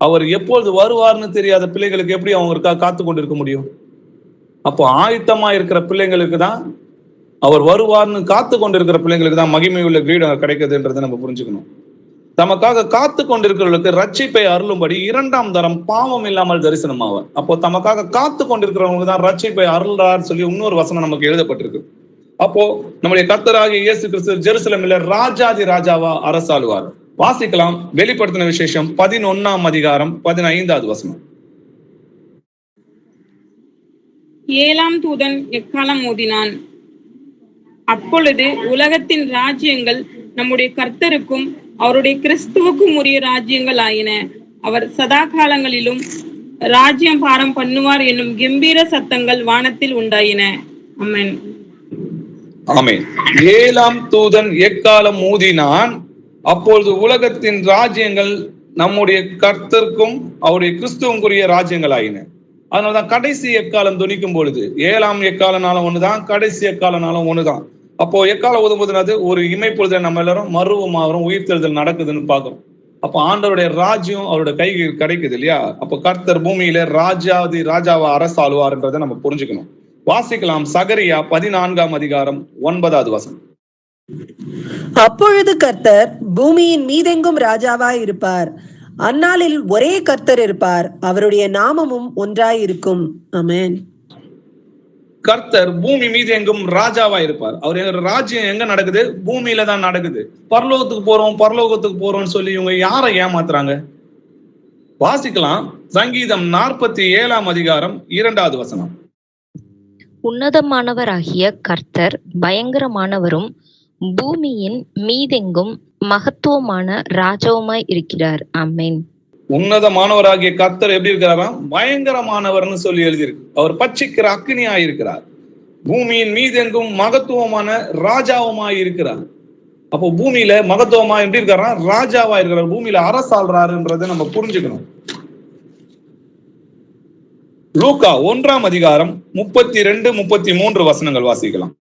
அவர் எப்பொழுது வருவார்னு தெரியாத பிள்ளைகளுக்கு எப்படி அவங்களுக்காக காத்து கொண்டிருக்க முடியும்? அப்போ ஆயத்தமா இருக்கிற பிள்ளைங்களுக்கு தான், அவர் வருவார்னு காத்து கொண்டிருக்கிற பிள்ளைங்களுக்கு தான் மகிமை உள்ள கிரீடம் கிடைக்குதுன்றதை நம்ம புரிஞ்சுக்கணும். தமக்காக காத்து கொண்டிருக்கிறவர்களுக்கு ரட்சிப்பை அருளும்படி 2ஆம் தரம் பாவம் இல்லாமல் தரிசனம் ஆவார். அப்போ தமக்காக காத்து கொண்டிருக்கிறவங்களுக்கு தான் ரட்சிப்பை அருள்றார் சொல்லி இன்னொரு வசனம் நமக்கு எழுதப்பட்டிருக்கு. அப்போ நம்முடைய கர்த்தராகிய இயேசு கிறிஸ்து ஜெருசலேமில் ராஜாதி ராஜாவா அரசாளுவார். வாசிக்கலாம் வெளிப்படுத்தின விசேஷம் 11-ம் அதிகாரம் 15-வது வசனம். ஏழாம் தூதன் எக்காலம் ஊதினான். அப்பொழுது உலகத்தின் ராஜ்யங்கள் நம்முடைய கர்த்தருக்கும் அவருடைய கிறிஸ்துவுக்கும் உரிய ராஜ்யங்கள் ஆயின. அவர் சதா காலங்களிலும் ராஜ்யம் பாரம் பண்ணுவார் என்னும் கம்பீர சத்தங்கள் வானத்தில் உண்டாயின. ஆமென். ஆமென். ஏழாம் தூதன் எக்காலம் ஊதினான். அப்பொழுது உலகத்தின் ராஜ்யங்கள் நம்முடைய கர்த்தருக்கும் அவருடைய கிறிஸ்துவுக்குரிய ராஜ்யங்கள் ஆயின. அதனாலதான் கடைசி எக்காலம் துணிக்கும் பொழுது ஏழாம் எக்காலனாலும் ஒண்ணுதான், கடைசி எக்காலனாலும் ஒண்ணுதான். அப்போ எக்காலம் ஊதும்போது ஒரு இமைப்பொழுது நம்ம எல்லாரும் மருவமாகறோம், உயிர்த்தெழுதல் நடக்குதுன்னு பார்க்கிறோம். அப்போ ஆண்டவருடைய ராஜ்யம் அவருடைய கைக்கு கிடைக்குது இல்லையா? அப்போ கர்த்தர் பூமியில ராஜாவா அரசாளுவார்ன்றதை நம்ம புரிஞ்சுக்கணும். வாசிக்கலாம் சகரியா 14ஆம் அதிகாரம் 9வது வசனம். அப்பொழுது கர்த்தர் பூமியின் மீதெங்கும் ராஜாவாய் இருப்பார். அந்நாளில் ஒரே கர்த்தர் இருப்பார், அவருடைய நாமமும் ஒன்றாயிருக்கும். ஆமென். கர்த்தர் பூமி மீது எங்கும் ராஜாவா இருப்பார். அவர் ராஜ்யம் எங்க நடக்குது? பூமியில தான் நடக்குது. பரலோகத்துக்கு போறோம்னு சொல்லி இவங்க யாரை ஏமாத்துறாங்க? வாசிக்கலாம் சங்கீதம் 47ஆம் அதிகாரம் 2வது வசனம். உன்னதமானவராகிய கர்த்தர் பயங்கரமானவரும் பூமியின் மீதெங்கும் மகத்துவமான ராஜாவுமாய் இருக்கிறார். ஆமென். உன்னதமானவராகிய கர்த்தர் எப்படி இருக்கிறாராம்? பயங்கரமானவர்னு சொல்லி எழுதியிருக்கு. அவர் பட்சிக்கிற அக்கினியாய் இருக்கிறார். பூமியின் மீதெங்கும் மகத்துவமான ராஜாவுமாய் இருக்கிறார். அப்போ பூமியில மகத்துவமா எப்படி இருக்கிறாரா? ராஜாவா இருக்கிறார். பூமியில அரசாள்றாருன்றதை நம்ம புரிஞ்சுக்கணும். லூக்கா 1ஆம் அதிகாரம் 32, 33 வசனங்கள் வாசிக்கலாம்.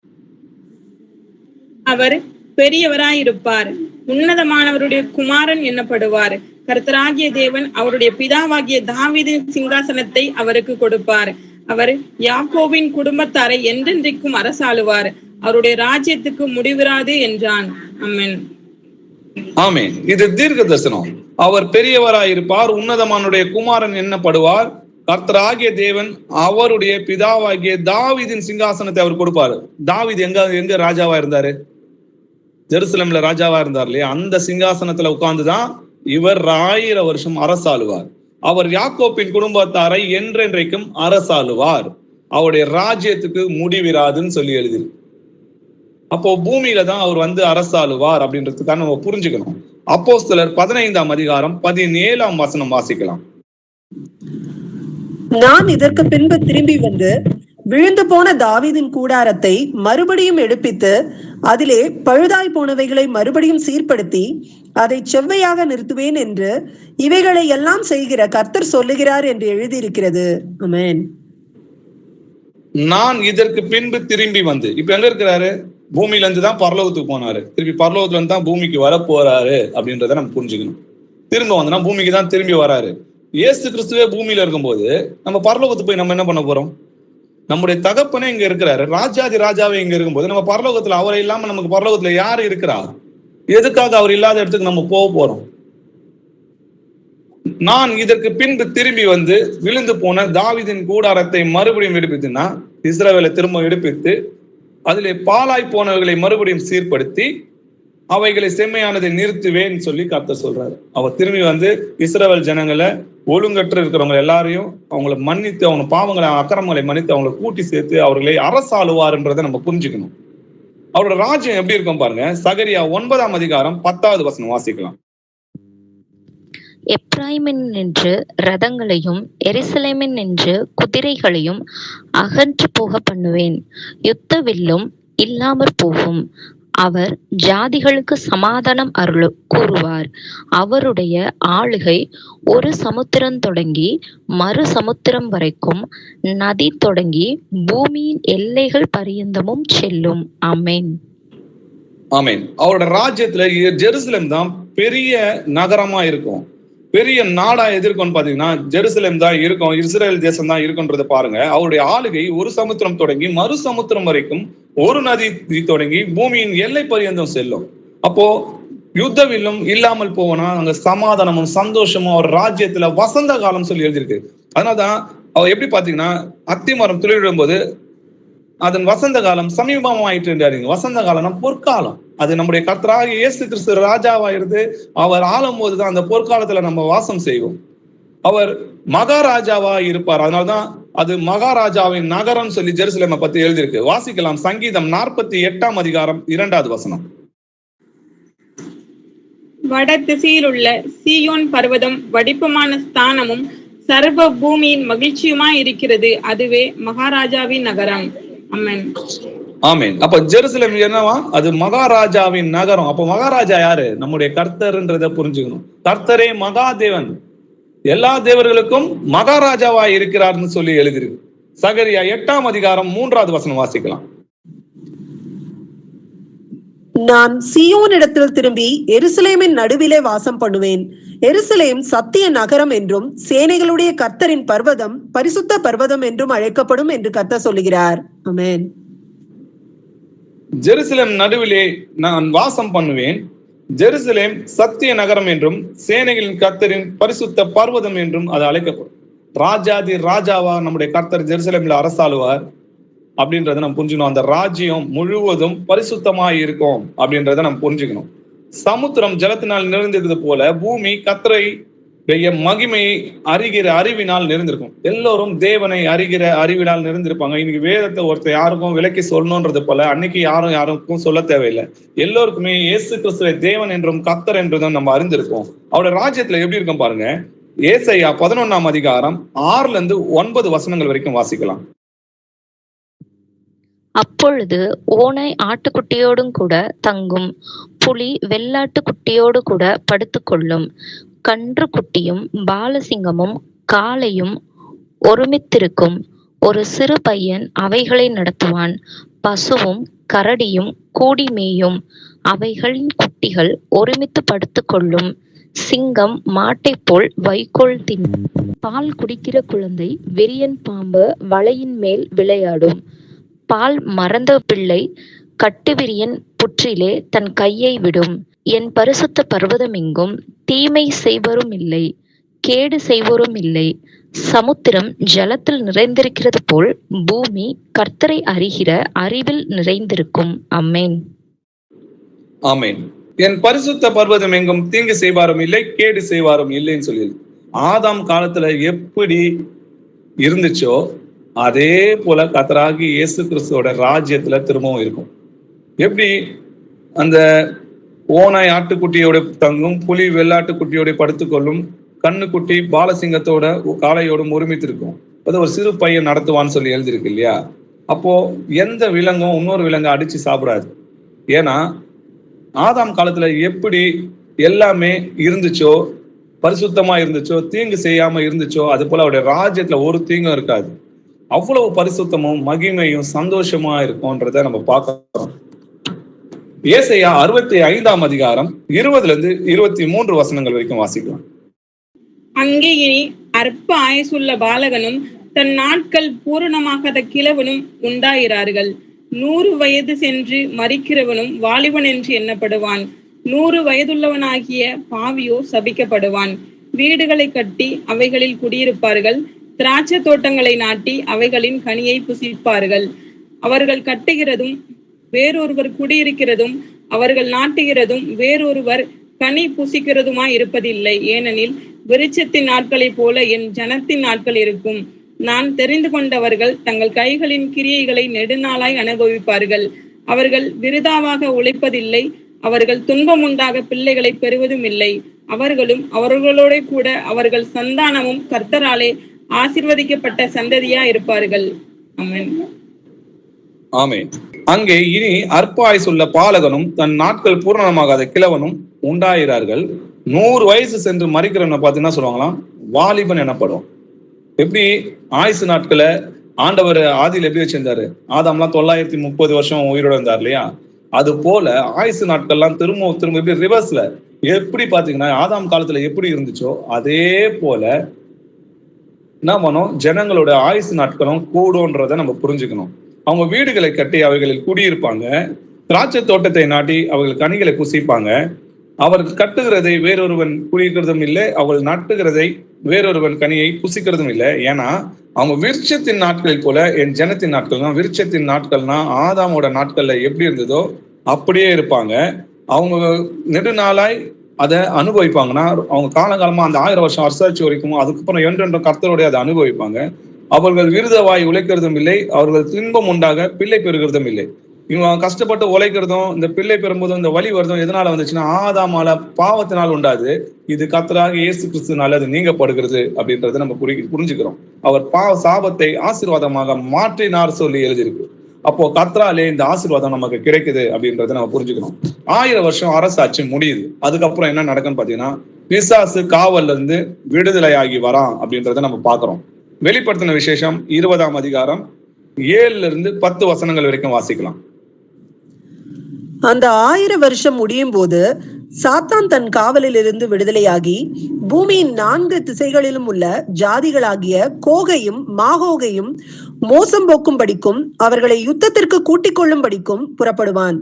அவர் பெரியவராயிருப்பார், உன்னதமானவருடைய குமாரன் என்னப்படுவார். கர்த்தராகிய தேவன் அவருடைய பிதாவாகிய தாவீதின் சிங்காசனத்தை அவருக்கு கொடுப்பார். அவர் யாக்கோபின் குடும்பத்தாரை என்றென்றைக்கும் அரசாளுவார். அவருடைய ராஜ்யத்துக்கு முடிவிராது என்றான். ஆமென். ஆமென். இது தீர்க்க தரிசனம். அவர் பெரியவராயிருப்பார், உன்னதமானுடைய குமாரன் என்னப்படுவார். கர்த்தராகிய தேவன் அவருடைய பிதாவாகிய தாவீதின் சிங்காசனத்தை அவர் கொடுப்பாரு. தாவீது எங்க ராஜாவா இருந்தாரு? ஜெருசலேம்ல ராஜாவா இருந்தார் இல்லையா? அந்த சிங்காசனத்துல உட்கார்ந்துதான் இவர் 1000 வருஷம் அரசாளுவார். அவர் யாக்கோப்பின் குடும்பத்தாரை என்றென்றைக்கும் அரசாளுவார். அவருடைய ராஜ்யத்துக்கு முடிவிராதுன்னு சொல்லி எழுதி. அப்போ பூமியில தான் அவர் அரசாளுவார் அப்படின்றதுக்காக நம்ம புரிஞ்சுக்கணும். அப்போஸ்தலர் 15ஆம் அதிகாரம் 17ஆம் வசனம் வாசிக்கலாம். நான் இதற்கு பின்பு திரும்பி வந்து விழுந்து போன தாவீதின் கூடாரத்தை மறுபடியும் எடுப்பித்து அதிலே பழுதாய் போனவைகளை மறுபடியும் சீர்படுத்தி அதை செவ்வையாக நிறுத்துவேன் என்று இவைகளை எல்லாம் செய்கிற கர்த்தர் சொல்லுகிறார் என்று எழுதியிருக்கிறது. ஆமென். நான் இதற்கு பின்பு திரும்பி வந்து, இப்ப எங்க இருக்கிறாரு? பூமியில இருந்து தான் பரலோகத்துக்கு போனாரு. திருப்பி பரலோகத்துல இருந்து தான் பூமிக்கு வர போறாரு அப்படின்றத நம்ம புரிஞ்சுக்கணும். திரும்ப வந்தனா பூமிக்கு தான் திரும்பி வராரு. இயேசு கிறிஸ்துவே பூமியில இருக்கும்போது நம்ம பரலோகத்துக்கு போய் நம்ம என்ன பண்ண போறோம்? நம்முடைய தகப்பனே இங்க இருக்கிறாரு, ராஜாதி ராஜாவே இங்க இருக்கும்போது நம்ம பரலோகத்துல அவரை இல்லாம நமக்கு பரலோகத்துல யாரு இருக்கிறா? எதுக்காக அவர் இல்லாத இடத்துக்கு நம்ம போக போறோம்? நான் இதற்கு பின்பு திரும்பி வந்து விழுந்து போன தாவீதின் கூடாரத்தை மறுபடியும் எடுப்பித்துனா, இஸ்ரவேலை திரும்ப எடுப்பித்து அதிலே பாலாய் போனவர்களை மறுபடியும் சீர்படுத்தி அவைகளை செம்மையானதை நிறுத்துவேன்னு சொல்லி கர்த்தர் சொல்றாரு. அவர் திரும்பி வந்து இஸ்ரவேல் ஜனங்களை, ஒழுங்கற்று இருக்கிறவங்க எல்லாரையும் அவங்களை மன்னித்து, அவங்க பாவங்களை அக்கிரமங்களை மன்னித்து அவங்களை கூட்டி சேர்த்து அவர்களை அரசாளுவார்ன்றதை நம்ம புரிஞ்சுக்கணும். அவரோட ராஜ்யம் எப்படி இருக்கும் பாருங்க. சகரியா 9ஆம் அதிகாரம் 10வது வசனம் வாசிக்கலாம். எப்ராயிமின் நின்று ரதங்களையும் எருசலேமின் நின்று குதிரைகளையும் அகன்று போக பண்ணுவேன். யுத்த வில்லும் இல்லாமற் போகும். அவர் ஜாதிகளுக்கு சமாதானம் கூறுவார். அவருடைய ஆளுகை ஒரு சமுத்திரம் தொடங்கி மறு சமுத்திரம் வரைக்கும், நதி தொடங்கி பூமியின் எல்லைகள் பரியந்தமும் செல்லும். ஆமென். ஆமென். அவரோட ராஜ்யத்துல ஜெருசலேம் தான் பெரிய நகரமா இருக்கும், பெரிய நாடா எதிர்க்கும். பாத்தீங்கன்னா ஜெருசலேம் தான் இருக்கும், இஸ்ரேல் தேசம் தான் இருக்கும்ன்றத பாருங்க. அவருடைய ஆளுகை ஒரு சமுத்திரம் தொடங்கி மறு சமுத்திரம் வரைக்கும், ஒரு நதி தொடங்கி பூமியின் எல்லை பரியந்தம் செல்லும். அப்போ யுத்தவில்லும் இல்லாமல் போவனா அங்க சமாதானமும் சந்தோஷமும் அவர் ராஜ்யத்துல வசந்த காலம் சொல்லி எழுதியிருக்கு. அதனாலதான் அவர் எப்படி பாத்தீங்கன்னா அத்திமரம் துளிரிடும் போது அதன் வசந்த காலம் சமீபமாயிட்டு. வசந்த காலம் பொற்காலம். அது நம்முடைய கர்த்தராகிய இயேசு கிறிஸ்து ராஜாவாயிருந்து அவர் ஆளும் போதுதான் அந்த பொற்காலத்துல நம்ம வாசம் செய்வோம். அவர் மகாராஜாவா இருப்பார். அதனால்தான் அது மகாராஜாவின் நகரம் சொல்லி ஜெருசலேமை பத்தி எழுதியிருக்கு. வாசிக்கலாம். சங்கீதம் 48 அதிகாரம் 2வது வசனம். வட திசையில் உள்ள சீயோன் பர்வதம் வடிப்பமான ஸ்தானமும் சர்வ பூமியின் மகிழ்ச்சியுமாய் இருக்கிறது, அதுவே மகாராஜாவின் நகரம். ஆமென். ஆமென். அப்ப ஜெருசலேம் என்னவா? அது மகாராஜாவின் நகரம். அப்ப மகாராஜா யாரு? நம்முடைய கர்த்தர்ன்றதை புரிஞ்சுக்கணும். கர்த்தரே மகாதேவன், எல்லா தேவர்களுக்கும் மகாராஜாவா இருக்கிறார்னு சொல்லி எழுதிருக்கு. சகரியா 8 அதிகாரம் 3வது வசனம் வாசிக்கலாம். நான் சீயோனிடத்தில் திரும்பி எருசலேமின் நடுவிலே வாசம் பண்ணுவேன். எருசலேம் சத்திய நகரம் என்றும் சேனைகளுடைய கர்த்தரின் பர்வதம் பரிசுத்த பர்வதம் என்றும் அழைக்கப்படும் என்று கர்த்தர் சொல்லுகிறார். ஆமென். ஜெருசலேம் நடுவிலே நான் வாசம் பண்ணுவேன். ஜெருசலேம் சத்திய நகரம் என்றும் சேனைகளின் கர்த்தரின் பரிசுத்த பர்வதம் என்றும் அது அழைக்கப்படும். ராஜாதி ராஜாவா நம்முடைய கர்த்தர் ஜெருசலேம்ல அரசாளுவார் அப்படின்றத நம்ம புரிஞ்சுக்கணும். அந்த ராஜ்யம் முழுவதும் பரிசுத்தமாய் இருக்கும் அப்படின்றத நம்ம புரிஞ்சுக்கணும். சமுத்திரம் ஜலத்தினால் நிறைந்திருக்கிறது போல பூமி கர்த்தரை மகிமையை அறிகிற அறிவினால் நிறைந்திருக்கும். எல்லோரும் தேவனை அறிகிற அறிவினால் நிறைந்திருப்பாங்க. இன்னைக்கு வேதத்தை ஒருத்தர் யாருக்கும் விலக்கி சொல்லணும்ன்றது போல அன்னைக்கு யாருக்கும் சொல்ல தேவையில்லை. எல்லோருக்குமே இயேசு கிறிஸ்துவை தேவன் என்றும் கர்த்தர் என்றும் நம்ம அறிந்திருக்கோம். அவருடைய ராஜ்யத்துல எப்படி இருக்கும் பாருங்க. ஏசாயா 11 அதிகாரம் 6-9 வசனங்கள் வரைக்கும் வாசிக்கலாம். அப்பொழுது ஓனாய் ஆட்டுக்குட்டியோடும் கூட தங்கும், புலி வெள்ளாட்டு குட்டியோடு கூட படுத்துக்கொள்ளும், கன்று குட்டியும் பாலசிங்கமும் காளையும் ஒருமித்திருக்கும், ஒரு சிறு பையன் அவைகளை நடத்துவான், பசுவும் கரடியும் கூடி மேயும், அவைகளின் குட்டிகள் ஒருமித்து படுத்துக்கொள்ளும், சிங்கம் மாட்டை போல் வைக்கோல் தின்னும், பால் குடிக்கிற குழந்தை வெறியன் பாம்பு வலையின் மேல் விளையாடும், பால் மறந்த பிள்ளை கட்டுவிரியன் புற்றிலே தன் கையை விடும். என் பரிசுத்த பர்வதம் எங்கும் தீமை செய்வரும் இல்லை, கேடு செய்வோரும் இல்லை. சமுத்திரம் ஜலத்தில் நிறைந்திருக்கிறது போல் பூமி கர்த்தரை அறிகிற அறிவில் நிறைந்திருக்கும். ஆமென். ஆமென். என் பரிசுத்த பர்வதம் எங்கும் தீங்கு செய்வாரும் இல்லை, கேடு செய்வாரும் இல்லைன்னு சொல்லி ஆதாம் காலத்துல எப்படி இருந்துச்சோ அதே போல கர்த்தராகி இயேசு கிறிஸ்துவோட ராஜ்யத்துல திரும்பவும் இருக்கும். எப்படி அந்த ஓனாய் ஆட்டுக்குட்டியோட தங்கும், புலி வெள்ளாட்டுக்குட்டியோட படுத்துக்கொள்ளும், கண்ணுக்குட்டி பாலசிங்கத்தோட காளையோடும் ஒருமித்து இருக்கும், அது ஒரு சிறு பையன் நடத்துவான்னு சொல்லி எழுதிருக்கு இல்லையா? அப்போ எந்த விலங்கும் இன்னொரு விலங்கை அடிச்சு சாப்பிடாது. ஏன்னா ஆதாம் காலத்துல எப்படி எல்லாமே இருந்துச்சோ, பரிசுத்தமா இருந்துச்சோ, தீங்கு செய்யாம இருந்துச்சோ, அது போல அவருடைய ராஜ்யத்துல ஒரு தீங்கும் இருக்காது. அவ்வளவு பரிசுத்தமும் மகிமையும் சந்தோஷமா இருக்கும்ன்றத நம்ம பார்க்கிறோம். ஏசாயா 65 அதிகாரம் 20-23 வசனங்கள் வரைக்கும் வாசிக்கலாம். அங்கே இனி அற்ப ஆயுசுள்ள பாலகனும் தன் நாட்கள் பூரணமாகாத கிழவனும் உண்டாயிரார்கள். 100 வயது சென்று மரிக்கிறவனும் வாலிபன் என்று எண்ணப்படுவான். 100 வயதுள்ளவனாகிய பாவியோ சபிக்கப்படுவான். வீடுகளை கட்டி அவைகளில் குடியிருப்பார்கள், திராட்சை தோட்டங்களை நாட்டி அவைகளின் கனியை புசிப்பார்கள். அவர்கள் கட்டுகிறதும் வேறொருவர் குடியிருக்கிறதும் அவர்கள் நாட்டுகிறதும் வேறொருவர் கனி புசிக்கிறதுமாய் இருப்பதில்லை. ஏனெனில் விருட்சத்தின் நாட்களைப் போல என் ஜனத்தின் நாட்கள் இருக்கும். நான் தெரிந்து கொண்டவர்கள் தங்கள் கைகளின் கிரியைகளை நெடுநாளாய் அனுபவிப்பார்கள். அவர்கள் விருதாவாக உழைப்பதில்லை, அவர்கள் துன்பம் உண்டாக பிள்ளைகளை பெறுவதும் இல்லை. அவர்களும் அவர்களோட கூட அவர்கள் சந்தானமும் கர்த்தராலே ஆசீர்வதிக்கப்பட்ட சந்ததியா இருப்பார்கள். ஆமென். ஆமென். அங்கே இனி அற்ப ஆயுசுள்ள பாலகனும் தன் நாட்கள் பூரணமாகாத கிழவனும் உண்டாயிரார்கள். 100 வயசு சென்று மரிக்கிறவனை பார்த்து என்ன சொல்லுவாங்களாம்? வாலிபன் எனப்படும். எப்படி ஆயுசு நாட்களை ஆண்டவர் ஆதியில் எப்படி வச்சிருந்தாரு? ஆதாம்லாம் 930 வருஷம் உயிரோட இருந்தார் இல்லையா? அது போல ஆயுசு நாட்கள்லாம் திரும்ப எப்படி ரிவர்ஸ்ல எப்படி பாத்தீங்கன்னா ஆதாம் காலத்துல எப்படி இருந்துச்சோ அதே போல என்ன பண்ணோம், ஜனங்களோட ஆயுசு நாட்களும் கூடும்ன்றதை நம்ம புரிஞ்சுக்கணும். அவங்க வீடுகளை கட்டி அவைகளில் குடியிருப்பாங்க, திராட்சை தோட்டத்தை நாட்டி அவர்கள் கனிகளை புசிப்பாங்க. அவர்கள் கட்டுகிறதை வேறொருவன் குடிக்கிறதும் இல்லை, அவர்கள் நட்டுகிறதை வேறொருவன் கனியை புசிக்கிறதும் இல்லை. ஏன்னா அவங்க விருட்சத்தின் நாட்களில் போல என் ஜனத்தின் நாட்கள்னா, விருட்சத்தின் நாட்கள்னா ஆதாமோட நாட்கள்ல எப்படி இருந்ததோ அப்படியே இருப்பாங்க. அவங்க நெடுநாளாய் அதை அனுபவிப்பாங்கன்னா அவங்க காலகாலமா அந்த 1000 வருஷம் அரசாட்சி வரைக்கும் அதுக்கப்புறம் என்றென்றும் கர்த்தரோட அதை அனுபவிப்பாங்க. அவர்கள் விருதவாய் உழைக்கிறதும் இல்லை, அவர்கள் துன்பம் உண்டாக பிள்ளை பெறுகிறதும் இல்லை. இவங்க கஷ்டப்பட்டு உழைக்கிறதும் இந்த பிள்ளை பெறும்போதும் இந்த வலி வருதும் எதனால வந்துச்சுன்னா ஆதாமால பாவத்தினால் உண்டாது. இது கர்த்தராகிய இயேசு கிறிஸ்துனால அது நீங்கப்படுகிறது அப்படின்றத நம்ம புரிஞ்சுக்கிறோம். அவர் சாபத்தை ஆசீர்வாதமாக மாற்றினார் சொல்லி எழுதியிருக்கு. அப்போ கர்த்தராலே இந்த ஆசீர்வாதம் நமக்கு கிடைக்குது அப்படின்றத நம்ம புரிஞ்சுக்கணும். 1000 வருஷம் அரசாட்சி முடியுது. அதுக்கப்புறம் என்ன நடக்குன்னு பாத்தீங்கன்னா, பிசாசு காவல்ல இருந்து விடுதலையாகி வரான் அப்படின்றத நம்ம பாக்குறோம். வெளிப்படுத்தின விசேஷம் 20ஆம் அதிகாரம் 7ல இருந்து 10 வசனங்கள் வரைக்கும் வாசிக்கலாம். அந்த 1000 வருஷம் முடியும் போது சாத்தான் தன் காவலில் இருந்து விடுதலையாகி பூமியின் 4 திசைகளிலும் உள்ள ஜாதிகளாகிய கோகையும் மாகோகையும் மோசம் போக்கும்படிக்கும் அவர்களை யுத்தத்திற்கு கூட்டிக் கொள்ளும்படிக்கும் புறப்படுவான்.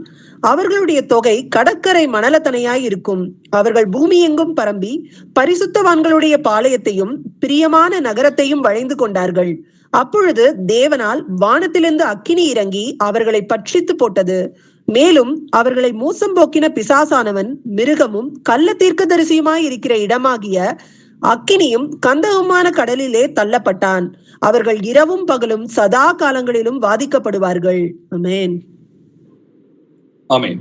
அவர்களுடைய தொகை கடற்கரை மணலத்தனையாய் இருக்கும். அவர்கள் பூமி எங்கும் பரம்பி பரிசுத்தவான்களுடைய பாளையத்தையும் பிரியமான நகரத்தையும் வளைந்து கொண்டார்கள். அப்பொழுது தேவனால் வானத்திலிருந்து அக்கினி இறங்கி அவர்களை பட்சித்து போட்டது. மேலும் அவர்களை மோசம் போக்கின பிசாசானவன் மிருகமும் கள்ள தீர்க்கதரிசியுமாய் இருக்கிற இடமாகிய அக்கினியும் கந்தகமான கடலிலே தள்ளப்பட்டான். அவர்கள் இரவும் பகலும் சதா காலங்களிலும் வாதிக்கப்படுவார்கள். ஆமென். ஆமென்.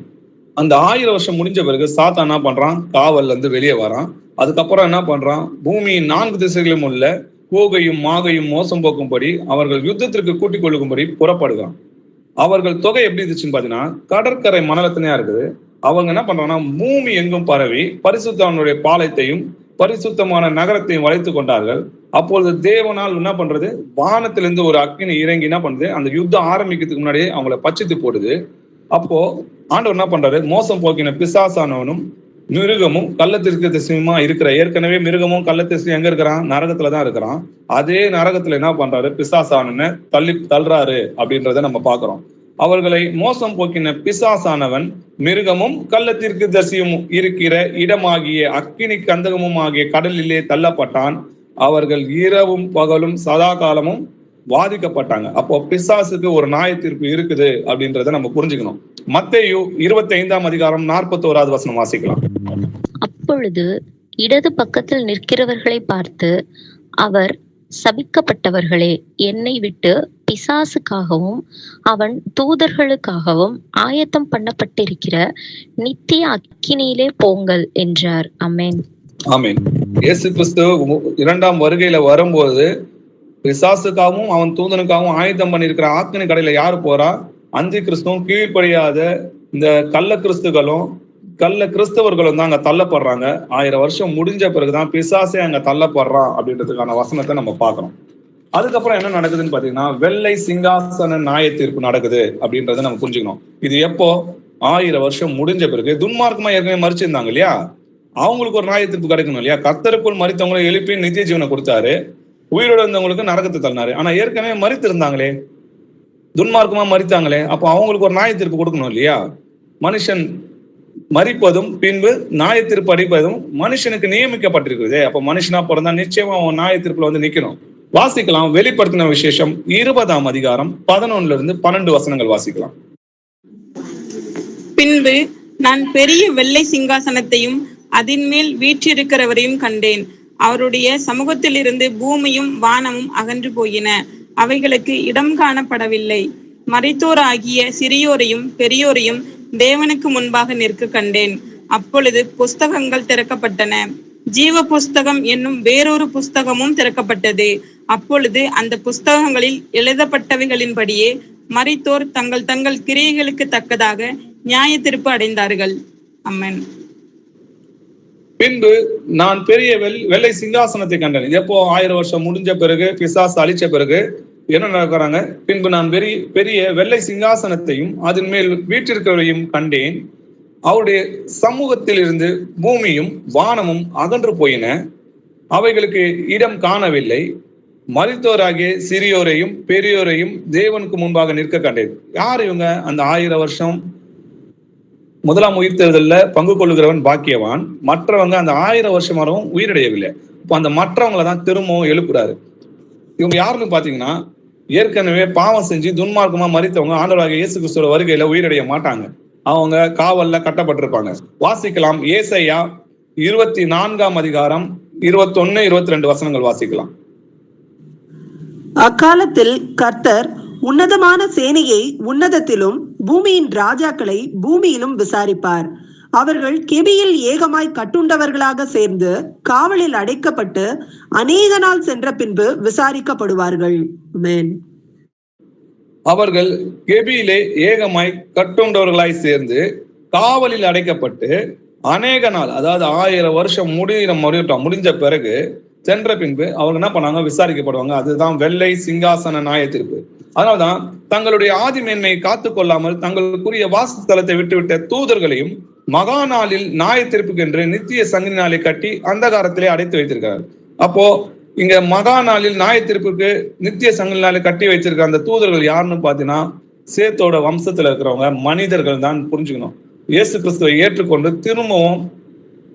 அந்த 1000 வருஷம் முடிஞ்ச பிறகு சாத்தான் என்ன பண்றான்? காவல்ல இருந்து வெளியே வரான். அதுக்கப்புறம் என்ன பண்றான்? பூமியின் 4 திசைகளிலும் உள்ள கோகையும் மாகையும் மோசம் போக்கும்படி அவர்கள் யுத்தத்திற்கு கூட்டிக் கொள்ளும்படி புறப்படுகிறான். அவர்கள் தொகை எப்படி இருந்துச்சுன்னு பாத்தீங்கன்னா, கடற்கரை மணலத்தினையா இருக்குது. அவங்க என்ன பண்றாங்கன்னா, பூமி எங்கும் பரவி பரிசுத்தவனுடைய பாளையத்தையும் பரிசுத்தமான நகரத்தையும் வளைத்து கொண்டார்கள். அப்பொழுது தேவனால் என்ன பண்றது? வானத்திலிருந்து ஒரு அக்கினி இறங்கி என்ன பண்ணுது? அந்த யுத்தம் ஆரம்பிக்கிறதுக்கு முன்னாடியே அவங்கள பச்சித்து போடுது. அப்போ ஆண்டவர் என்ன பண்றாரு? மோசம் போக்கின பிசாசானவனும் மிருகமும் கள்ளத்திற்குமா இருக்கிற, ஏற்கனவே மிருகமும் கள்ளத்திற்கு எங்க இருக்கிறான்? நரகத்துலதான் இருக்கிறான். அதே நரகத்துல என்ன பண்றாரு? பிசாசானவனை தள்ளுறாரு அப்படின்றத நம்ம பாக்குறோம். அவர்களை மோசம் போக்கின பிசாசானவன் மிருகமும் கள்ளத்திற்கு தரிசியும் இருக்கிற இடமாகிய அக்கினி கந்தகமும் ஆகிய கடலிலே தள்ளப்பட்டான். அவர்கள் இரவும் பகலும் சதா காலமும் வாதிக்கப்பட்டாங்க. அப்போ பிசாசுக்கு ஒரு நியாய தீர்ப்பு இருக்குது அப்படின்றத நம்ம புரிஞ்சுக்கணும். மத்தேயு 25ஆம் அதிகாரம் 41வது வசனம் வாசிக்கலாம். அப்பொழுது இடது பக்கத்தில் நிற்கிறவர்களை பார்த்து அவர், சபிக்கப்பட்டவர்களே, என்னை விட்டு பிசாசுக்காகவும் அவன் தூதர்களுக்காகவும் ஆயத்தம் பண்ணப்பட்டிருக்கிற நித்திய அக்கினியிலே போங்கள் என்றார். ஆமென். ஆமென். இயேசு கிறிஸ்து 2ஆம் வருகையில வரும்போது பிசாசுக்காகவும் அவன் தூதனுக்காகவும் ஆயுதம் பண்ணிருக்கிற ஆக்கினி கடையில யாரு போறா? அந்தி கிறிஸ்துவும் கீழ்ப்படியாத இந்த கள்ள கிறிஸ்தவர்களும் தான் அங்க தள்ளப்படுறாங்க. 1000 வருஷம் முடிஞ்ச பிறகுதான் பிசாசே அங்க தள்ளப்படுறான் அப்படின்றதுக்கான வசனத்தை நம்ம பாக்குறோம். அதுக்கப்புறம் என்ன நடக்குதுன்னு பாத்தீங்கன்னா, வெள்ளை சிங்காசன நியாய தீர்ப்பு நடக்குது அப்படின்றத நம்ம புரிஞ்சுக்கணும். இது எப்போ? 1000 வருஷம் முடிஞ்ச பிறகு. துன்மார்க்கமா ஏற்கனவே மறிச்சிருந்தாங்க இல்லையா, அவங்களுக்கு ஒரு நியாய தீர்ப்பு கிடைக்கணும் இல்லையா. கர்த்தருக்குள் மறித்தவங்களை எழுப்பி நித்திய ஜீவனை கொடுத்தாரு, உயிரோடு இருந்தவங்களுக்கு நரகத்தை தள்ளினாரு. ஆனா ஏற்கனவே மறித்து இருந்தாங்களே, துன்மார்க்கமா மறித்தாங்களே, அப்போ அவங்களுக்கு ஒரு நியாய தீர்ப்பு கொடுக்கணும் இல்லையா. மனுஷன் மறிப்பதும் பின்பு நியாய தீர்ப்பு அடிப்பதும் மனுஷனுக்கு நியமிக்கப்பட்டிருக்குது. அப்ப மனுஷனா பிறந்தா நிச்சயமா அவன் நியாய தீர்ப்புல வந்து நிக்கணும். வாசிக்கலாம். வெளிப்படுத்தின விசேஷம் 20ஆம் அதிகாரம் 11ல இருந்து 12 வசனங்கள் வாசிக்கலாம். பின்பு நான் பெரிய வெள்ளை சிங்காசனத்தையும் அதன் மேல் வீற்றிருக்கிறவரையும் கண்டேன். அவருடைய சமூகத்திலிருந்து பூமியும் வானமும் அகன்று போயின. அவைகளுக்கு இடம் காணப்படவில்லை. மரித்தோர் ஆகிய சிறியோரையும் பெரியோரையும் தேவனுக்கு முன்பாக நிற்க கண்டேன். அப்பொழுது புஸ்தகங்கள் திறக்கப்பட்டன. ஜீவ புஸ்தகம் என்னும் வேறொரு புஸ்தகமும் திறக்கப்பட்டது. அப்பொழுது அந்த புஸ்தகங்களில் எழுதப்பட்டவைகளின்படியே மரித்தோர் தங்கள் தங்கள் கிரியைகளுக்கு தக்கதாக நியாய தீர்ப்பு அடைந்தார்கள். ஆமென். பின்பு நான் பெரிய வெள்ளை சிங்காசனத்தை கண்டேன். இது எப்போ? 1000 வருஷம் முடிஞ்ச பிறகு, பிசாசு அழிச்ச பிறகு என்ன நடக்கிறாங்க? பின்பு நான் பெரிய வெள்ளை சிங்காசனத்தையும் அதன் மேல் வீற்றிருக்கிறவரையும் கண்டேன். அவருடைய சமூகத்தில் இருந்து பூமியும் வானமும் அகன்று போயின. அவைகளுக்கு இடம் காணவில்லை. மரித்தோராகிய சிறியோரையும் பெரியோரையும் தேவனுக்கு முன்பாக நிற்க கண்டேன். யார் இவங்க? அந்த 1000 வருஷம் முதலாம் உயிர்த்தெழுதல்ல பங்கு கொள்ளுகிறவன் பாக்கியவான். மற்றவங்க அந்த 1000 வருஷம் வரவும் உயிரடையவில்லை. இப்போ அந்த மற்றவங்களை தான் திரும்பவும் எழுப்புறாரு. இவங்க யாருன்னு பாத்தீங்கன்னா, ஏற்கனவே பாவம் செஞ்சு துன்மார்க்கமா மரித்தவங்க ஆண்டவராகிய இயேசு கிறிஸ்துவோட வருகையில உயிரடைய மாட்டாங்க. அவங்க காவல்ல கட்டப்பட்டிருப்பாங்க. வாசிக்கலாம். ஏசாயா 24ஆம் அதிகாரம் 21, 22 வசனங்கள் வாசிக்கலாம். அக்காலத்தில் கர்த்தர் உன்னதமான சேனையை உன்னதத்திலும் பூமியின் ராஜாக்களை பூமியிலும் விசாரிப்பார். அவர்கள் கெபியில் ஏகமாய் கட்டுண்டவர்களாக சேர்ந்து காவலில் அடைக்கப்பட்டு அநேக நாள் சென்ற பின்பு விசாரிக்கப்படுவார்கள். ஆமென். அவர்கள் கெபியிலே ஏகமாய் கட்டுண்டவர்களாய் சேர்ந்து காவலில் அடைக்கப்பட்டு அநேக நாள், அதாவது 1000 வருஷம் முடிஞ்ச பிறகு சென்ற பின்பு அவங்க என்ன பண்ணாங்க? விசாரிக்கப்படுவாங்க. அதுதான் வெள்ளை சிங்காசன நியாய தீர்ப்பு. அதனால்தான் தங்களுடைய ஆதி மேன்மையை காத்து கொள்ளாமல் தங்களுக்குரிய வாசஸ்தலத்தை விட்டுவிட்ட தூதர்களையும் மகா நாளில் நியாய தீர்ப்புக்கு என்று நித்திய சங்கிலி நாளை கட்டி அந்தகாரத்திலே அடைத்து வைத்திருக்கிறார். அப்போ இங்க மகா நாளில் நியாய தீர்ப்புக்கு நித்திய சங்கிலி நாளை கட்டி வச்சிருக்க அந்த தூதர்கள் யாருன்னு பாத்தீங்கன்னா சேத்தோட வம்சத்துல இருக்கிறவங்க மனிதர்கள் தான் புரிஞ்சுக்கணும். இயேசு கிறிஸ்துவை ஏற்றுக்கொண்டு திரும்பவும்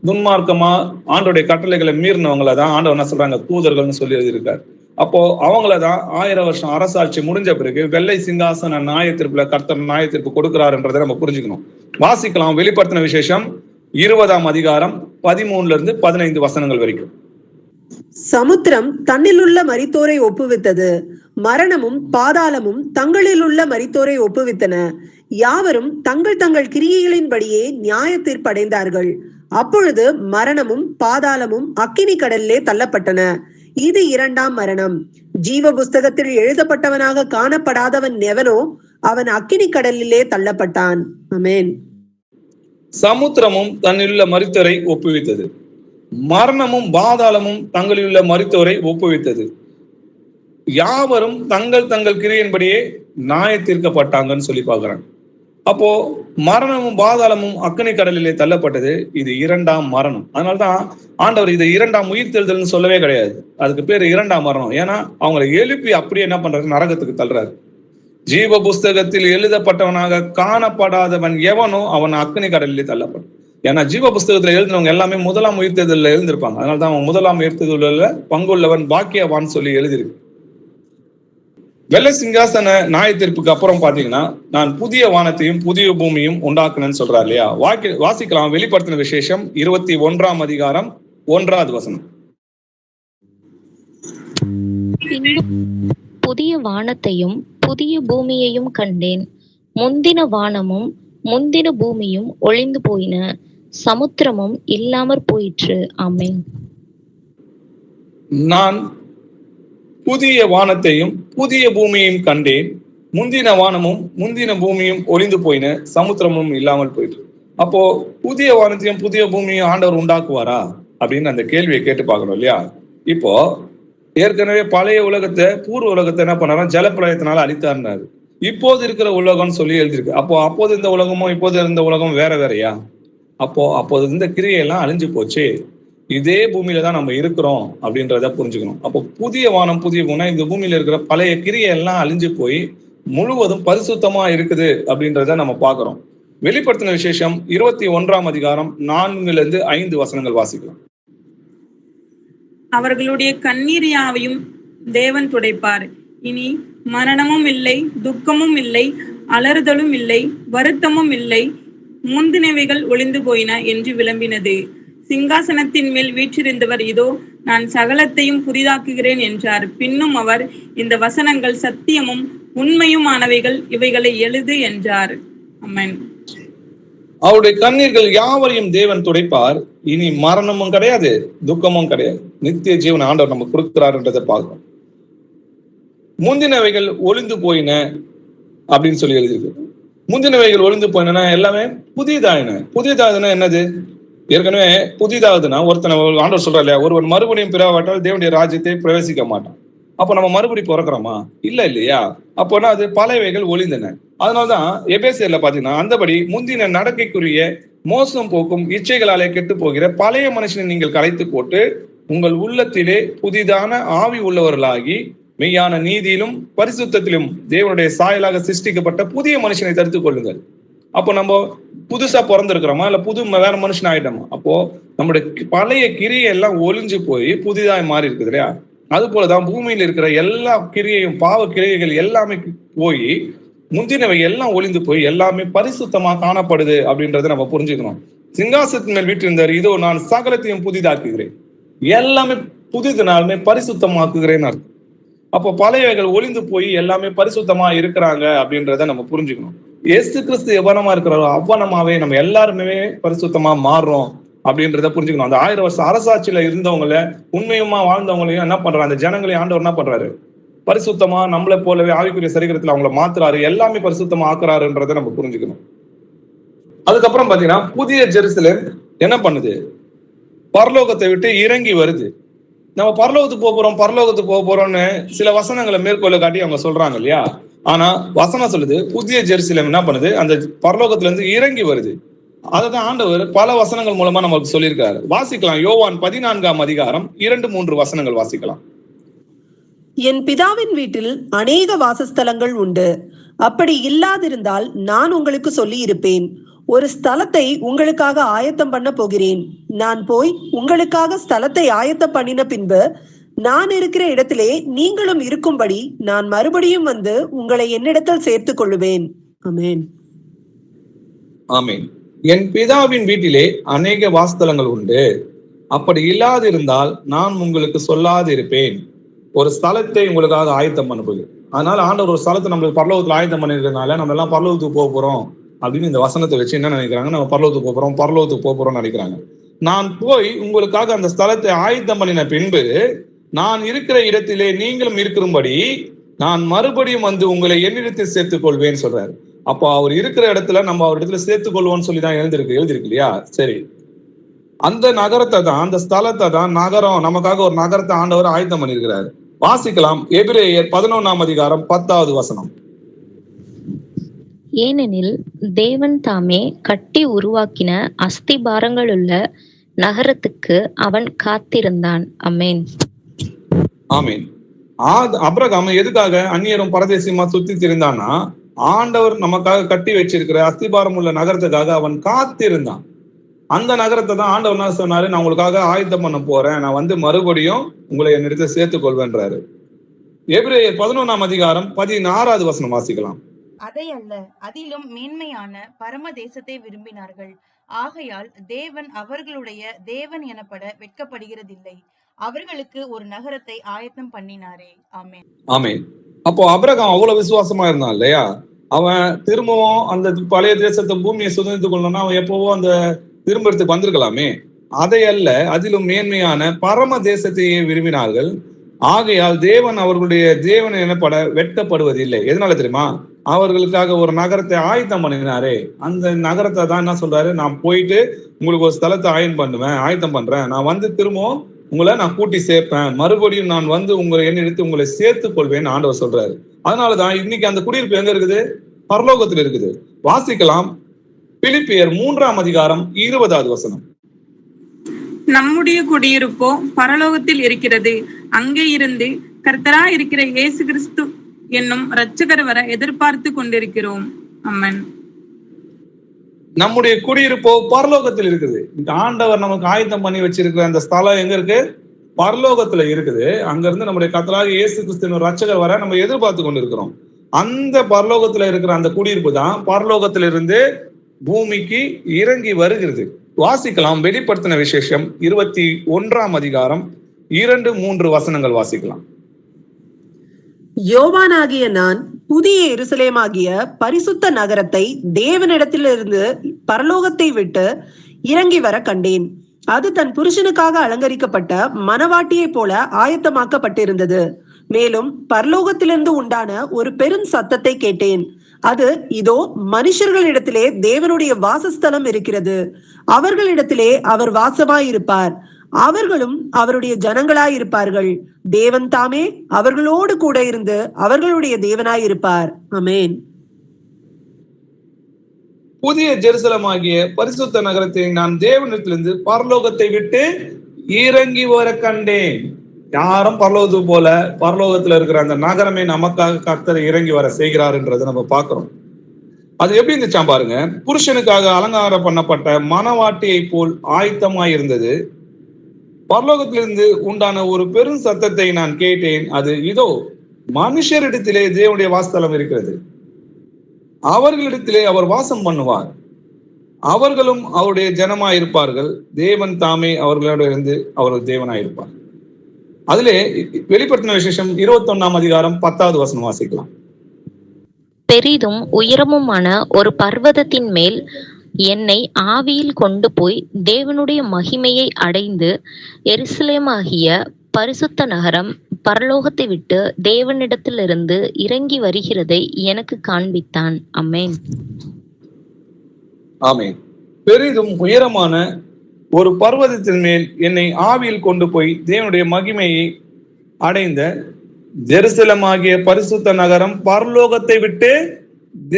துன்மார்க்கமா ஆண்டோடைய கட்டளைகளை மீறினவங்களை தான் ஆண்டவர் என்ன சொல்றாங்க? தூதர்கள்னு சொல்லி எழுதியிருக்காரு. அப்போ அவங்களதான் 1000 வருஷம் அரசாட்சி முடிஞ்ச பிறகு வெள்ளை சிங்காசன நியாய தீர்ப்புல கர்த்தர் நியாய தீர்ப்பு கொடுக்கிறாருன்றதை நம்ம புரிஞ்சுக்கணும். வாசிக்கலாம். வெளிப்படுத்தின விசேஷம் 20ஆம் அதிகாரம் 13-15 வசனங்கள் வரைக்கும். சமுத்திரம் தன்னிலுள்ள மரித்தோரை ஒப்புவித்தது, மரணமும் பாதாளமும் தங்களிலுள்ள மரித்தோரை ஒப்புவித்தன. யாவரும் தங்கள் தங்கள் கிரியைகளின்படியே நியாய தீர்ப்படைந்தார்கள். அப்பொழுது மரணமும் பாதாளமும் அக்கினி கடலிலே தள்ளப்பட்டன. இது 2ஆம் மரணம். ஜீவ புஸ்தகத்தில் எழுதப்பட்டவனாக காணப்படாதவன் எவனோ அவன் அக்கினி கடலிலே தள்ளப்பட்டான். ஆமென். சமுத்திரமும் தன்னிலுள்ள மரித்தோரை ஒப்புவித்தது, மரணமும் பாதாளமும் தங்களிலுள்ள மரித்தோரை ஒப்புவித்தது. யாவரும் தங்கள் தங்கள் கிரியையின்படியே நியாய தீர்க்கப்பட்டாங்கன்னு சொல்லி பார்க்கிறாங்க. அப்போ மரணமும் பாதாளமும் அக்கினி கடலிலே தள்ளப்பட்டது. இது 2ஆம் மரணம். அதனால்தான் ஆண்டவர் இதை 2ஆம் உயிர்த்தெழுதல்னு சொல்லவே கிடையாது. அதுக்கு பேர் 2ஆம் மரணம். ஏன்னா அவங்களை எழுப்பி அப்படியே என்ன பண்றாரு? நரகத்துக்கு தள்ளுறாரு. ஜீவ புஸ்தகத்தில் எழுதப்பட்டவனாக காணப்படாதவன் எவனோ அவன் அக்கினி கடலிலே தள்ளப்படும். ஏன்னா ஜீவ புஸ்தகத்துல எழுதினவங்க எல்லாமே 1ஆம் உயிர்த்தெழுதல்ல எழுந்திருப்பாங்க. அதனால்தான் அவன் 1ஆம் உயிர்த்தெழுதல்ல பங்குள்ளவன் பாக்கியவான் சொல்லி எழுதியிருக்கு. வெள்ளை சிங்காசன நியாய தீர்ப்புக்கு அப்புறம் பாத்தீங்கன்னா நான் புதிய வானத்தையும் புதிய பூமியும் உண்டாக்குனேன்னு சொல்றாரு இல்லையா? வாசிக்கலாம். வெளிப்படுத்தின விசேஷம் 21ஆம் அதிகாரம் 1வது வசனம். புதிய வானத்தையும் புதிய பூமியையும் கண்டேன். முந்தின வானமும் முந்தின பூமியும் ஒளிந்து போயின, சமுத்திரமும் இல்லாமற் போயிற்று. ஆமென். நான் புதிய வானத்தையும் புதிய பூமியையும் கண்டேன். முந்தின வானமும் முந்தின பூமியும் ஒளிந்து போயின, சமுத்திரமும் இல்லாமல் போயிட்டு. அப்போ புதிய வானத்தையும் புதிய பூமியும் ஆண்டவர் உண்டாக்குவாரா அப்படின்னு அந்த கேள்வியை கேட்டு பார்க்கணும் இல்லையா? இப்போ ஏற்கனவே பழைய உலகத்தை பூர்வ உலகத்தை என்ன பண்ணாலும் ஜலப்பிரளயத்தினால அழித்தாருனாரு. இப்போது இருக்கிற உலகம்னு சொல்லி எழுதிருக்கு. அப்போது இந்த உலகமும் இப்போது இருந்த உலகம் வேற வேறையா? அப்போது இந்த கிரியையெல்லாம் அழிஞ்சு போச்சு. இதே பூமியில தான் நம்ம இருக்கிறோம் அப்படின்றத புரிஞ்சுக்கணும். அப்போ புதிய வானம் புதிய பூனா இந்த பூமியில இருக்கிற பழைய கிரியையெல்லாம் அழிஞ்சு போய் முழுவதும் பரிசுத்தமா இருக்குது அப்படின்றத நம்ம பார்க்கிறோம். வெளிப்படுத்தின விசேஷம் 21ஆம் அதிகாரம் 4-5 வசனங்கள் வாசிக்கலாம். அவர்களுடைய கண்ணீர் யாவையும் தேவன் துடைப்பார். இனி மரணமும் இல்லை, துக்கமும் இல்லை, அலறுதலும் இல்லை, வருத்தமும் இல்லை, முந்தினவைகள் ஒளிந்து போயின என்று விளம்பினது. சிங்காசனத்தின் மேல் வீற்றிருந்தவர், இதோ நான் சகலத்தையும் புதிதாக்குகிறேன் என்றார். பின்னும் அவர், இந்த வசனங்கள் சத்தியமும் உண்மையுமானவைகள், இவைகளை எழுது என்றார். ஆமென். அவருடைய கண்ணீர்கள் யாவரையும் தேவன் துடைப்பார். இனி மரணமும் கிடையாது, துக்கமும் கிடையாது. நித்திய ஜீவன் ஆண்டவர் நம்ம கொடுக்கிறாருன்றதை பார்க்கிறோம். முந்தினவைகள் ஒளிந்து போயின அப்படின்னு சொல்லி எழுதியிருக்கு. முந்தினவைகள் ஒளிந்து போயினா எல்லாமே புதியதாயின. புதியதாகுதுன்னா என்னது? ஏற்கனவே புதிதாகுதுன்னா ஒருத்தனை ஆண்டவர் சொல்றா இல்லையா, ஒருவன் மறுபடியும் பிறவாட்டால் தேவனுடைய ராஜ்யத்தை பிரவேசிக்க மாட்டான். அப்ப நம்ம மறுபடி பிறக்கிறோமா? இல்லையா? அப்போனா அது பழையவைகள் ஒளிந்தன. அதனால்தான் எபேசியர்ல பாத்தீங்கன்னா, அந்தபடி முந்தின நடக்கைக்குரிய மோசம் போக்கும் இச்சைகளாலே கெட்டு போகிற பழைய மனுஷனை நீங்கள் கலைத்து போட்டு உங்கள் உள்ளத்திலே புதிதான ஆவி உள்ளவர்களாகி மெய்யான நீதியிலும் பரிசுத்தத்திலும் தேவனுடைய சாயலாக சிருஷ்டிக்கப்பட்ட புதிய மனுஷனை தடுத்துக் கொள்ளுங்கள். அப்போ நம்ம புதுசா பிறந்திருக்கிறோமா இல்ல வேற மனுஷன் ஆயிட்டோமா? அப்போ நம்முடைய பழைய கிரியை எல்லாம் ஒளிஞ்சு போய் புதிதாய் மாறி இருக்குது இல்லையா? அது போலதான் பூமியில இருக்கிற எல்லா கிரியையும் பாவ கிரியைகள் எல்லாமே போய் முந்தினவை எல்லாம் ஒளிந்து போய் எல்லாமே பரிசுத்தமா காணப்படுது அப்படின்றத நம்ம புரிஞ்சுக்கணும். சிங்காசனத்தின் மேல் வீற்றிருந்தார், இதோ நான் சகலத்தையும் புதிதாக்குகிறேன். எல்லாமே புதிதனாலுமே பரிசுத்தமாக்குகிறேன்னு அர்த்தம். அப்போ பழையவைகள் ஒளிந்து போய் எல்லாமே பரிசுத்தமா இருக்கிறாங்க அப்படின்றத நம்ம புரிஞ்சுக்கணும். இயேசு கிறிஸ்து எவ்வளமா இருக்கிறாரோ அவ்வளமாவே நம்ம எல்லாருமே பரிசுத்தமா மாறுறோம் அப்படின்றத புரிஞ்சுக்கணும். அந்த 1000 வருஷம் அரசாட்சியில இருந்தவங்கள, உண்மையுமா வாழ்ந்தவங்களையும் என்ன பண்றாரு, அந்த ஜனங்களையும் ஆண்டவர் என்ன பண்றாரு, பரிசுத்தமா நம்மளை போலவே ஆவிக்குரிய சரீரத்துல அவங்கள மாத்துறாரு, எல்லாமே பரிசுத்தமா ஆக்குறாருன்றதை நம்ம புரிஞ்சுக்கணும். அதுக்கப்புறம் பாத்தீங்கன்னா புதிய ஜெருசலேம் என்ன பண்ணுது, பரலோகத்தை விட்டு இறங்கி வருது. நம்ம பரலோகத்துக்கு போக போறோம்னு சில வசனங்களை மேற்கொள்ள காட்டி அவங்க சொல்றாங்க இல்லையா. ஆனா வசனம் சொல்லுது புதிய ஜெருசலேம் என்ன பண்ணுது, அந்த பரலோகத்துல இருந்து இறங்கி வருது. அததான் ஆண்டவர் பல வசனங்கள் மூலமா நமக்கு சொல்லியிருக்காரு. வாசிக்கலாம். யோவான் 14ஆம் அதிகாரம் 2-3 வசனங்கள் வாசிக்கலாம். என் பிதாவின் வீட்டில் அநேக வாசஸ்தலங்கள் உண்டு. அப்படி இல்லாதிருந்தால் நான் உங்களுக்கு சொல்லி இருப்பேன். ஒரு ஸ்தலத்தை உங்களுக்காக ஆயத்தம் பண்ண போகிறேன். நான் போய் உங்களுக்காக ஸ்தலத்தை ஆயத்தம் பண்ணின பின்பு நான் இருக்கிற இடத்திலே நீங்களும் இருக்கும்படி நான் மறுபடியும் வந்து உங்களை என்னிடத்தில் சேர்த்துக் கொள்ளுவேன். ஆமென். ஆமென். என் பிதாவின் வீட்டிலே அநேக வாசஸ்தலங்கள் உண்டு. அப்படி இல்லாதிருந்தால் நான் உங்களுக்கு சொல்லாதிருப்பேன். ஒரு ஸ்தலத்தை உங்களுக்காக ஆயத்தம் பண்ண போகுது. அதனால ஆண்டவர் ஒரு ஸ்தலத்தை நம்மளுக்கு பரலோகத்துல ஆயத்தம் பண்ணிருக்கிறதுனால நம்ம எல்லாம் பரலோகத்துக்கு போக போறோம் அப்படின்னு இந்த வசனத்தை வச்சு என்ன நினைக்கிறாங்க, நம்ம பரலோகத்துக்கு போக போறோம்னு நினைக்கிறாங்க. நான் போய் உங்களுக்காக அந்த ஸ்தலத்தை ஆயத்தம் பண்ணின பின்பு நான் இருக்கிற இடத்திலே நீங்களும் இருக்கும்படி நான் மறுபடியும் வந்து உங்களை என்னிடத்தில் சேர்த்துக் கொள்வேன்னு சொல்றாரு. அப்போ அவர் இருக்கிற இடத்துல நம்ம அவர் இடத்துல சேர்த்துக் கொள்வோம்னு சொல்லிதான் எழுதிருக்கு இல்லையா. சரி, அந்த நகரத்தை தான், அந்த ஸ்தலத்தை தான், நகரம், நமக்காக ஒரு நகரத்தை ஆண்டவர் ஆயத்தம் பண்ணியிருக்கிறாரு. வாசிக்கலாம். எபிரேயர் 11ஆம் அதிகாரம் 10வது வசனம். ஏனெனில் தேவன் தாமே கட்டி உருவாக்கின அஸ்திபாரங்களுள்ள நகரத்துக்கு அவன் காத்திருந்தான். ஆமென். ஆமென். அபிரகாம் எதுக்காக அந்நியரும் பரதேசியமா சுத்தி திரிந்தான்னா, ஆண்டவர் நமக்காக கட்டி வச்சிருக்கிற அஸ்திபாரம் உள்ள நகரத்துக்காக அவன் காத்திருந்தான். அந்த நகரத்தை தான் ஆண்டவர் என்ன சொன்னாரு, நான் உங்களுக்காக ஆயத்தம் பண்ண போறேன், நான் வந்து மறுபடியும் உங்களை என்னிடத்தை சேர்த்துக் கொள்வேன்றாரு. எபிரேயர் 11ஆம் அதிகாரம் 16வது வசனம் வாசிக்கலாம். அதை அல்ல, அதிலும் மேன்மையான பரம தேசத்தை விரும்பினார்கள். ஆகையால் தேவன் அவர்களுடைய தேவன் எனப்பட வெட்கப்படுகிறதில்லை. அவர்களுக்கு ஒரு நகரத்தை ஆயத்தம் பண்ணினாரே. ஆமென். ஆமென். அப்போ அபிரகாம் அவ்வளவு விசுவாசமா இருந்தான் இல்லையா. அவன் திரும்பவும் அந்த பழைய தேசத்தை பூமியை சுதந்திரத்துக் கொள்ளணும்னா அவன் எப்பவோ அந்த திரும்பறதுக்கு வந்திருக்கலாமே. அதை அல்ல, அதிலும் மேன்மையான பரம தேசத்தையே விரும்பினார்கள். ஆகையால் தேவன் அவர்களுடைய தேவன் எனப்பட வெட்கப்படுவதில்லை. எதனால தெரியுமா, அவர்களுக்காக ஒரு நகரத்தை ஆயத்தம் பண்ணினாரே. அந்த நகரத்தை தான் என்ன சொல்றாரு, நான் போயிட்டு உங்களுக்கு ஒரு ஸ்தலத்தை ஆயத்தம் பண்றேன், நான் வந்து திரும்பவும் உங்களை நான் கூட்டி சேர்ப்பேன், மறுபடியும் நான் வந்து உங்களை என்னிடத்து உங்களை சேர்த்துக் கொள்வேன் ஆண்டவர் சொல்றாரு. அதனாலதான் இன்னைக்கு அந்த குடியிருப்பு எங்க இருக்குது, பரலோகத்தில் இருக்குது. வாசிக்கலாம். பிலிப்பியர் 3ஆம் அதிகாரம் 20வது வசனம். நம்முடைய குடியிருப்போ பரலோகத்தில் இருக்கிறது. அங்கே இருந்து கர்த்தராய் இருக்கிற இயேசு கிறிஸ்து என்னும் இரட்சகர் வர எதிர்பார்த்து கொண்டிருக்கிறோம். ஆமென். நம்முடைய குடியிருப்போ பரலோகத்தில் இருக்குது. இந்த ஆண்டவர் நமக்கு ஆயத்தம் பண்ணி வச்சிருக்கிற அந்த ஸ்தலம் எங்க இருக்கு, பரலோகத்துல இருக்குது. அங்க இருந்து நம்முடைய கர்த்தராகிய இயேசு கிறிஸ்து இரட்சகர் வர நம்ம எதிர்பார்த்து கொண்டிருக்கிறோம். அந்த பரலோகத்துல இருக்கிற அந்த குடியிருப்பு தான் பரலோகத்திலிருந்து பூமிக்கு இறங்கி வருகிறது. வாசிக்கலாம். வெளிப்படுத்தின விசேஷம் 21ஆம் அதிகாரம் 2-3 வசனங்கள் வாசிக்கலாம். யோவானாகிய நான் புதிய எருசலேமாகிய பரிசுத்த நகரத்தை தேவனிடத்திலிருந்து பரலோகத்தை விட்டு இறங்கி வர கண்டேன். அது தன் புருஷனுக்காக அலங்கரிக்கப்பட்ட மணவாட்டியை போல ஆயத்தமாக்கப்பட்டிருந்தது. மேலும் பரலோகத்திலிருந்து உண்டான ஒரு பெரும் சத்தத்தை கேட்டேன். அது, இதோ மனுஷர்களிடத்திலே தேவனுடைய வாசஸ்தலம் இருக்கிறது, அவர்களிடத்திலே அவர் வாசமாயிருப்பார், அவர்களும் அவருடைய ஜனங்களாயிருப்பார்கள். தேவன் தாமே அவர்களோடு கூட இருந்து அவர்களுடைய தேவனாயிருப்பார். ஆமென். புதிய ஜெருசலமாகிய பரிசுத்த நகரத்தை நான் தேவனிடத்திலிருந்து பரலோகத்தை விட்டு இறங்கி வர கண்டேன். யாரும் பரலோகத்துக்கு போல, பரலோகத்துல இருக்கிற அந்த நகரமே நமக்காக கர்த்தர் இறங்கி வர செய்கிறார்ன்றதை நம்ம பார்க்கிறோம். அது எப்படி இருந்துச்சாம் பாருங்க. புருஷனுக்காக அலங்காரம் பண்ணப்பட்ட மணவாட்டியை போல் ஆயத்தமாய் இருந்தது. பரலோகத்திலிருந்து உண்டான ஒரு பெரும் சத்தத்தை நான் கேட்டேன். அது, இதோ மனுஷரிடத்திலே தேவனுடைய வாசஸ்தலம் இருக்கிறது, அவர்களிடத்திலே அவர் வாசம் பண்ணுவார், அவர்களும் அவருடைய ஜனமாயிருப்பார்கள், தேவன் தாமே அவர்களோட இருந்து அவர்கள் தேவனாயிருப்பார். அதிலே வெளிப்படுத்தின விசேஷம் 21ஆம் அதிகாரம் 10வது வசனம் வாசிக்கலாம். பெரிதும் உயரமுமான ஒரு பர்வதத்தின் மேல் என்னை ஆவியில் கொண்டு போய் தேவனுடைய மகிமையை அடைந்து எருசலேமாகிய பரிசுத்த நகரம் பரலோகத்தை விட்டு தேவனிடத்திலிருந்து இறங்கி வருகிறதை எனக்கு காண்பித்தான். ஆமென். ஆமென். பெரிதும் உயரமான ஒரு பர்வதத்தின் மேல் என்னை ஆவியில் கொண்டு போய் தேவனுடைய மகிமையை அடைந்த ஜெருசலமாகிய பரிசுத்த நகரம் பரலோகத்தை விட்டு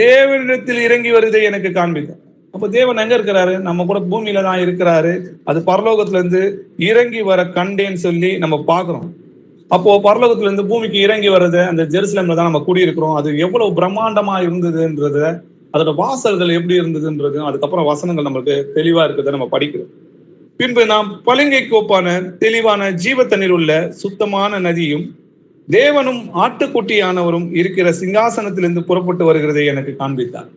தேவனிடத்தில் இறங்கி வருவதை எனக்கு காண்பித்தார். அப்ப தேவன் எங்க இருக்கிறாரு? நம்ம கூட பூமியில தான் இருக்கிறாரு. அது பரலோகத்துல இருந்து இறங்கி வர கண்டேன்னு சொல்லி நம்ம பாக்குறோம். அப்போ பரலோகத்துல இருந்து பூமிக்கு இறங்கி வர்றது அந்த ஜெருசலேம்ல தான் நம்ம கூடியிருக்கிறோம். அது எவ்வளவு பிரம்மாண்டமா இருந்ததுன்றத, அதோட வாசல்கள் எப்படி இருந்ததுன்றது, அதுக்கப்புறம் வசனங்கள் நம்மளுக்கு தெளிவா இருக்கிறத நம்ம படிக்கிறோம். பின்பு நாம் பளிங்கை கோப்பான தெளிவான ஜீவ தண்ணீர் உள்ள சுத்தமான நதியும் தேவனும் ஆட்டுக்குட்டியானவரும் இருக்கிற சிங்காசனத்திலிருந்து புறப்பட்டு வருகிறதை எனக்கு காண்பித்தார்.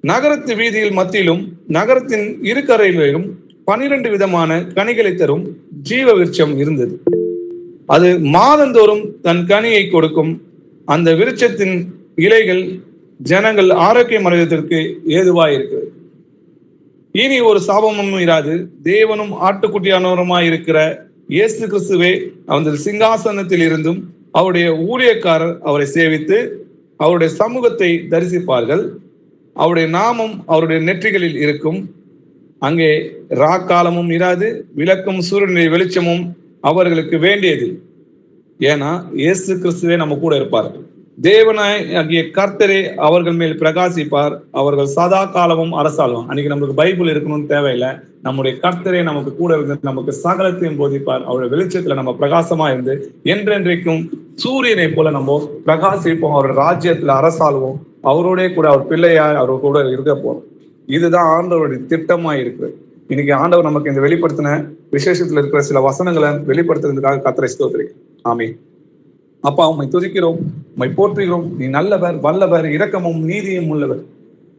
நகரத்து வீதியில் மத்தியிலும் நகரத்தின் இரு கரைகளிலும் 12 விதமான கனிகளை தரும் ஜீவ விருட்சம் இருந்தது. அது மாதந்தோறும் தன் கனியை கொடுக்கும். அந்த விருட்சத்தின் இலைகள் ஜனங்கள் ஆரோக்கியம் அடைவதற்கு ஏதுவாய் இருக்கிறது. இனி ஒரு சாபமும் இராது. தேவனும் ஆட்டுக்குட்டியானவருமாய் இருக்கிற இயேசு கிறிஸ்துவே அந்த சிங்காசனத்தில் இருந்தும் அவருடைய ஊழியக்காரர் அவரை சேவித்து அவருடைய சமூகத்தை தரிசிப்பார்கள். அவருடைய நாமம் அவருடைய நெற்றிகளில் இருக்கும். அங்கே ராக்காலமும் இராது, விளக்கும் சூரியனுடைய வெளிச்சமும் அவர்களுக்கு வேண்டியது. ஏன்னா இயேசு கிறிஸ்துவே நம்ம கூட இருப்பார். தேவனாய் ஆகிய கர்த்தரே அவர்கள் மேல் பிரகாசிப்பார். அவர்கள் சதா காலமும் அரசாளும். அன்னைக்கு நம்மளுக்கு பைபிள் இருக்கணும்னு தேவையில்லை. நம்முடைய கர்த்தரே நமக்கு கூட இருந்து நமக்கு சகலத்தையும் போதிப்பார். அவருடைய வெளிச்சத்துல நம்ம பிரகாசமா இருந்து என்றென்றைக்கும் சூரியனை போல நம்ம பிரகாசிப்போம். அவருடைய ராஜ்யத்துல அரசாளுவோம். அவரோடய கூட அவர் பிள்ளையா அவர் கூட இருக்க போறோம். இதுதான் ஆண்டவருடைய திட்டமா இருக்கு. இன்னைக்கு ஆண்டவர் நமக்கு இந்த வெளிப்படுத்தின விசேஷத்துல இருக்கிற சில வசனங்களை வெளிப்படுத்துறதுக்காக கர்த்தரை ஸ்தோத்திரிக்கிறேன். ஆமென். அப்பா, உம்மை துதிக்கிறோம், உம்மை போற்றுகிறோம். நீ நல்லவர், வல்லவர், இரக்கமும் நீதியும் உள்ளவர்,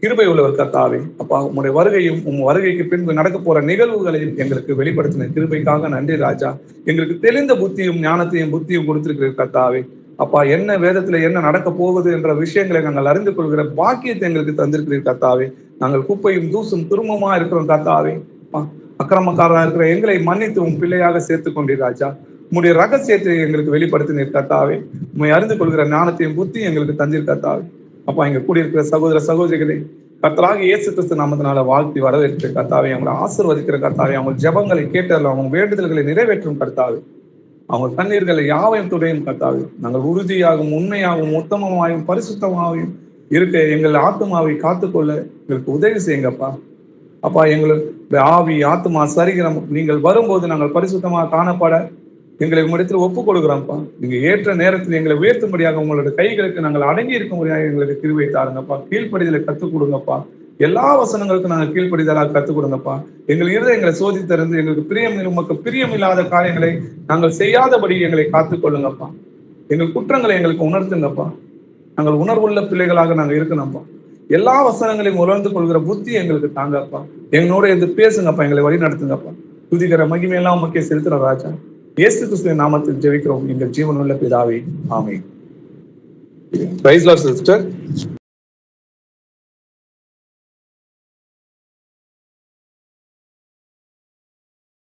கிருபை உள்ளவர் கர்த்தாவே. அப்பா, உம்முடைய வருகையும் உம் வருகைக்கு பின்பு நடக்க போற நிகழ்வுகளையும் எங்களுக்கு வெளிப்படுத்தின கிருபைக்காக நன்றி ராஜா. எங்களுக்கு தெளிந்த புத்தியும் ஞானத்தையும் புத்தியும் கொடுத்திருக்கிற கர்த்தாவே. அப்பா, என்ன வேதத்துல என்ன நடக்க போகுது என்ற விஷயங்களை நாங்கள் அறிந்து கொள்கிற பாக்கியத்தை எங்களுக்கு தந்திருக்கிறீர் கர்த்தாவே. நாங்கள் குப்பையும் தூசும் துரும்பமா இருக்கிறோம் கர்த்தாவே. அக்கிரமக்காரா இருக்கிற எங்களை மன்னித்து உன் பிள்ளையாக சேர்த்து கொண்டீர் ராஜா. உம்முடைய ரகசியத்தை எங்களுக்கு வெளிப்படுத்தினீர் கர்த்தாவே. உண்மை அறிந்து கொள்கிற ஞானத்தையும் புத்தியும் எங்களுக்கு தந்தீர் கர்த்தாவே. அப்பா, இங்க கூடியிருக்கிற சகோதர சகோதரிகளை கர்த்தராக இயேசு கிறிஸ்து நாமத்தினால வாழ்த்தி வரவேற்று கர்த்தாவே, அவங்களை ஆசீர்வதிக்கிற கர்த்தாவே, அவங்க ஜெபங்களை கேட்டதில் அவங்க வேண்டுதல்களை நிறைவேற்றும் கர்த்தாவே, அவங்க கண்ணீர்களை யாவையும் துடையும் கர்த்தாவே. நாங்கள் உறுதியாகவும் உண்மையாகவும் உத்தமமாகவும் பரிசுத்தமாகவும் இருக்க எங்கள் ஆத்மாவை காத்துக்கொள்ள எங்களுக்கு உதவி செய்யுங்கப்பா. அப்பா, எங்களுக்கு ஆவி ஆத்மா சரீரம் நீங்கள் வரும்போது நாங்கள் பரிசுத்தமாக காணப்பட எங்களை உங்களிடத்தில் ஒப்புக் கொடுக்குறோம்ப்பா. நீங்க ஏற்ற நேரத்தில் எங்களை உயர்த்தும்படியாக உங்களோட கைகளுக்கு நாங்கள் அடங்கி இருக்கும்படியாக எங்களுக்கு கிருபை தாருங்கப்பா. கீழ்ப்படிதலை கற்றுக் கொடுங்கப்பா. எல்லா வசனங்களுக்கும் நாங்கள் கீழ்ப்படிதலாக கற்றுக் கொடுங்கப்பா. எங்கள் இருதயங்களை சோதித்தறிந்து எங்களுக்கு உமக்கு பிரியம் இல்லாத காரியங்களை நாங்கள் செய்யாதபடி எங்களை காத்துக்கொள்ளுங்கப்பா. எங்கள் குற்றங்களை எங்களுக்கு உணர்த்துங்கப்பா. நாங்கள் உணர்வுள்ள பிள்ளைகளாக நாங்கள் இருக்கணும்ப்பா. எல்லா வசனங்களையும் உணர்ந்து கொள்கிற புத்தி எங்களுக்கு தாங்கப்பா. எங்களோட எது பேசுங்கப்பா, எங்களை வழி நடத்துங்கப்பா. துதிக்கிற மகிமையெல்லாம் உமக்கே செலுத்துற ராஜா. இயேசு கிறிஸ்துவின் நாமத்தில் ஜெபிக்கிறோம் எங்கள் ஜீவனுள்ள பிதாவே. ஆமென். Praise the lord sister.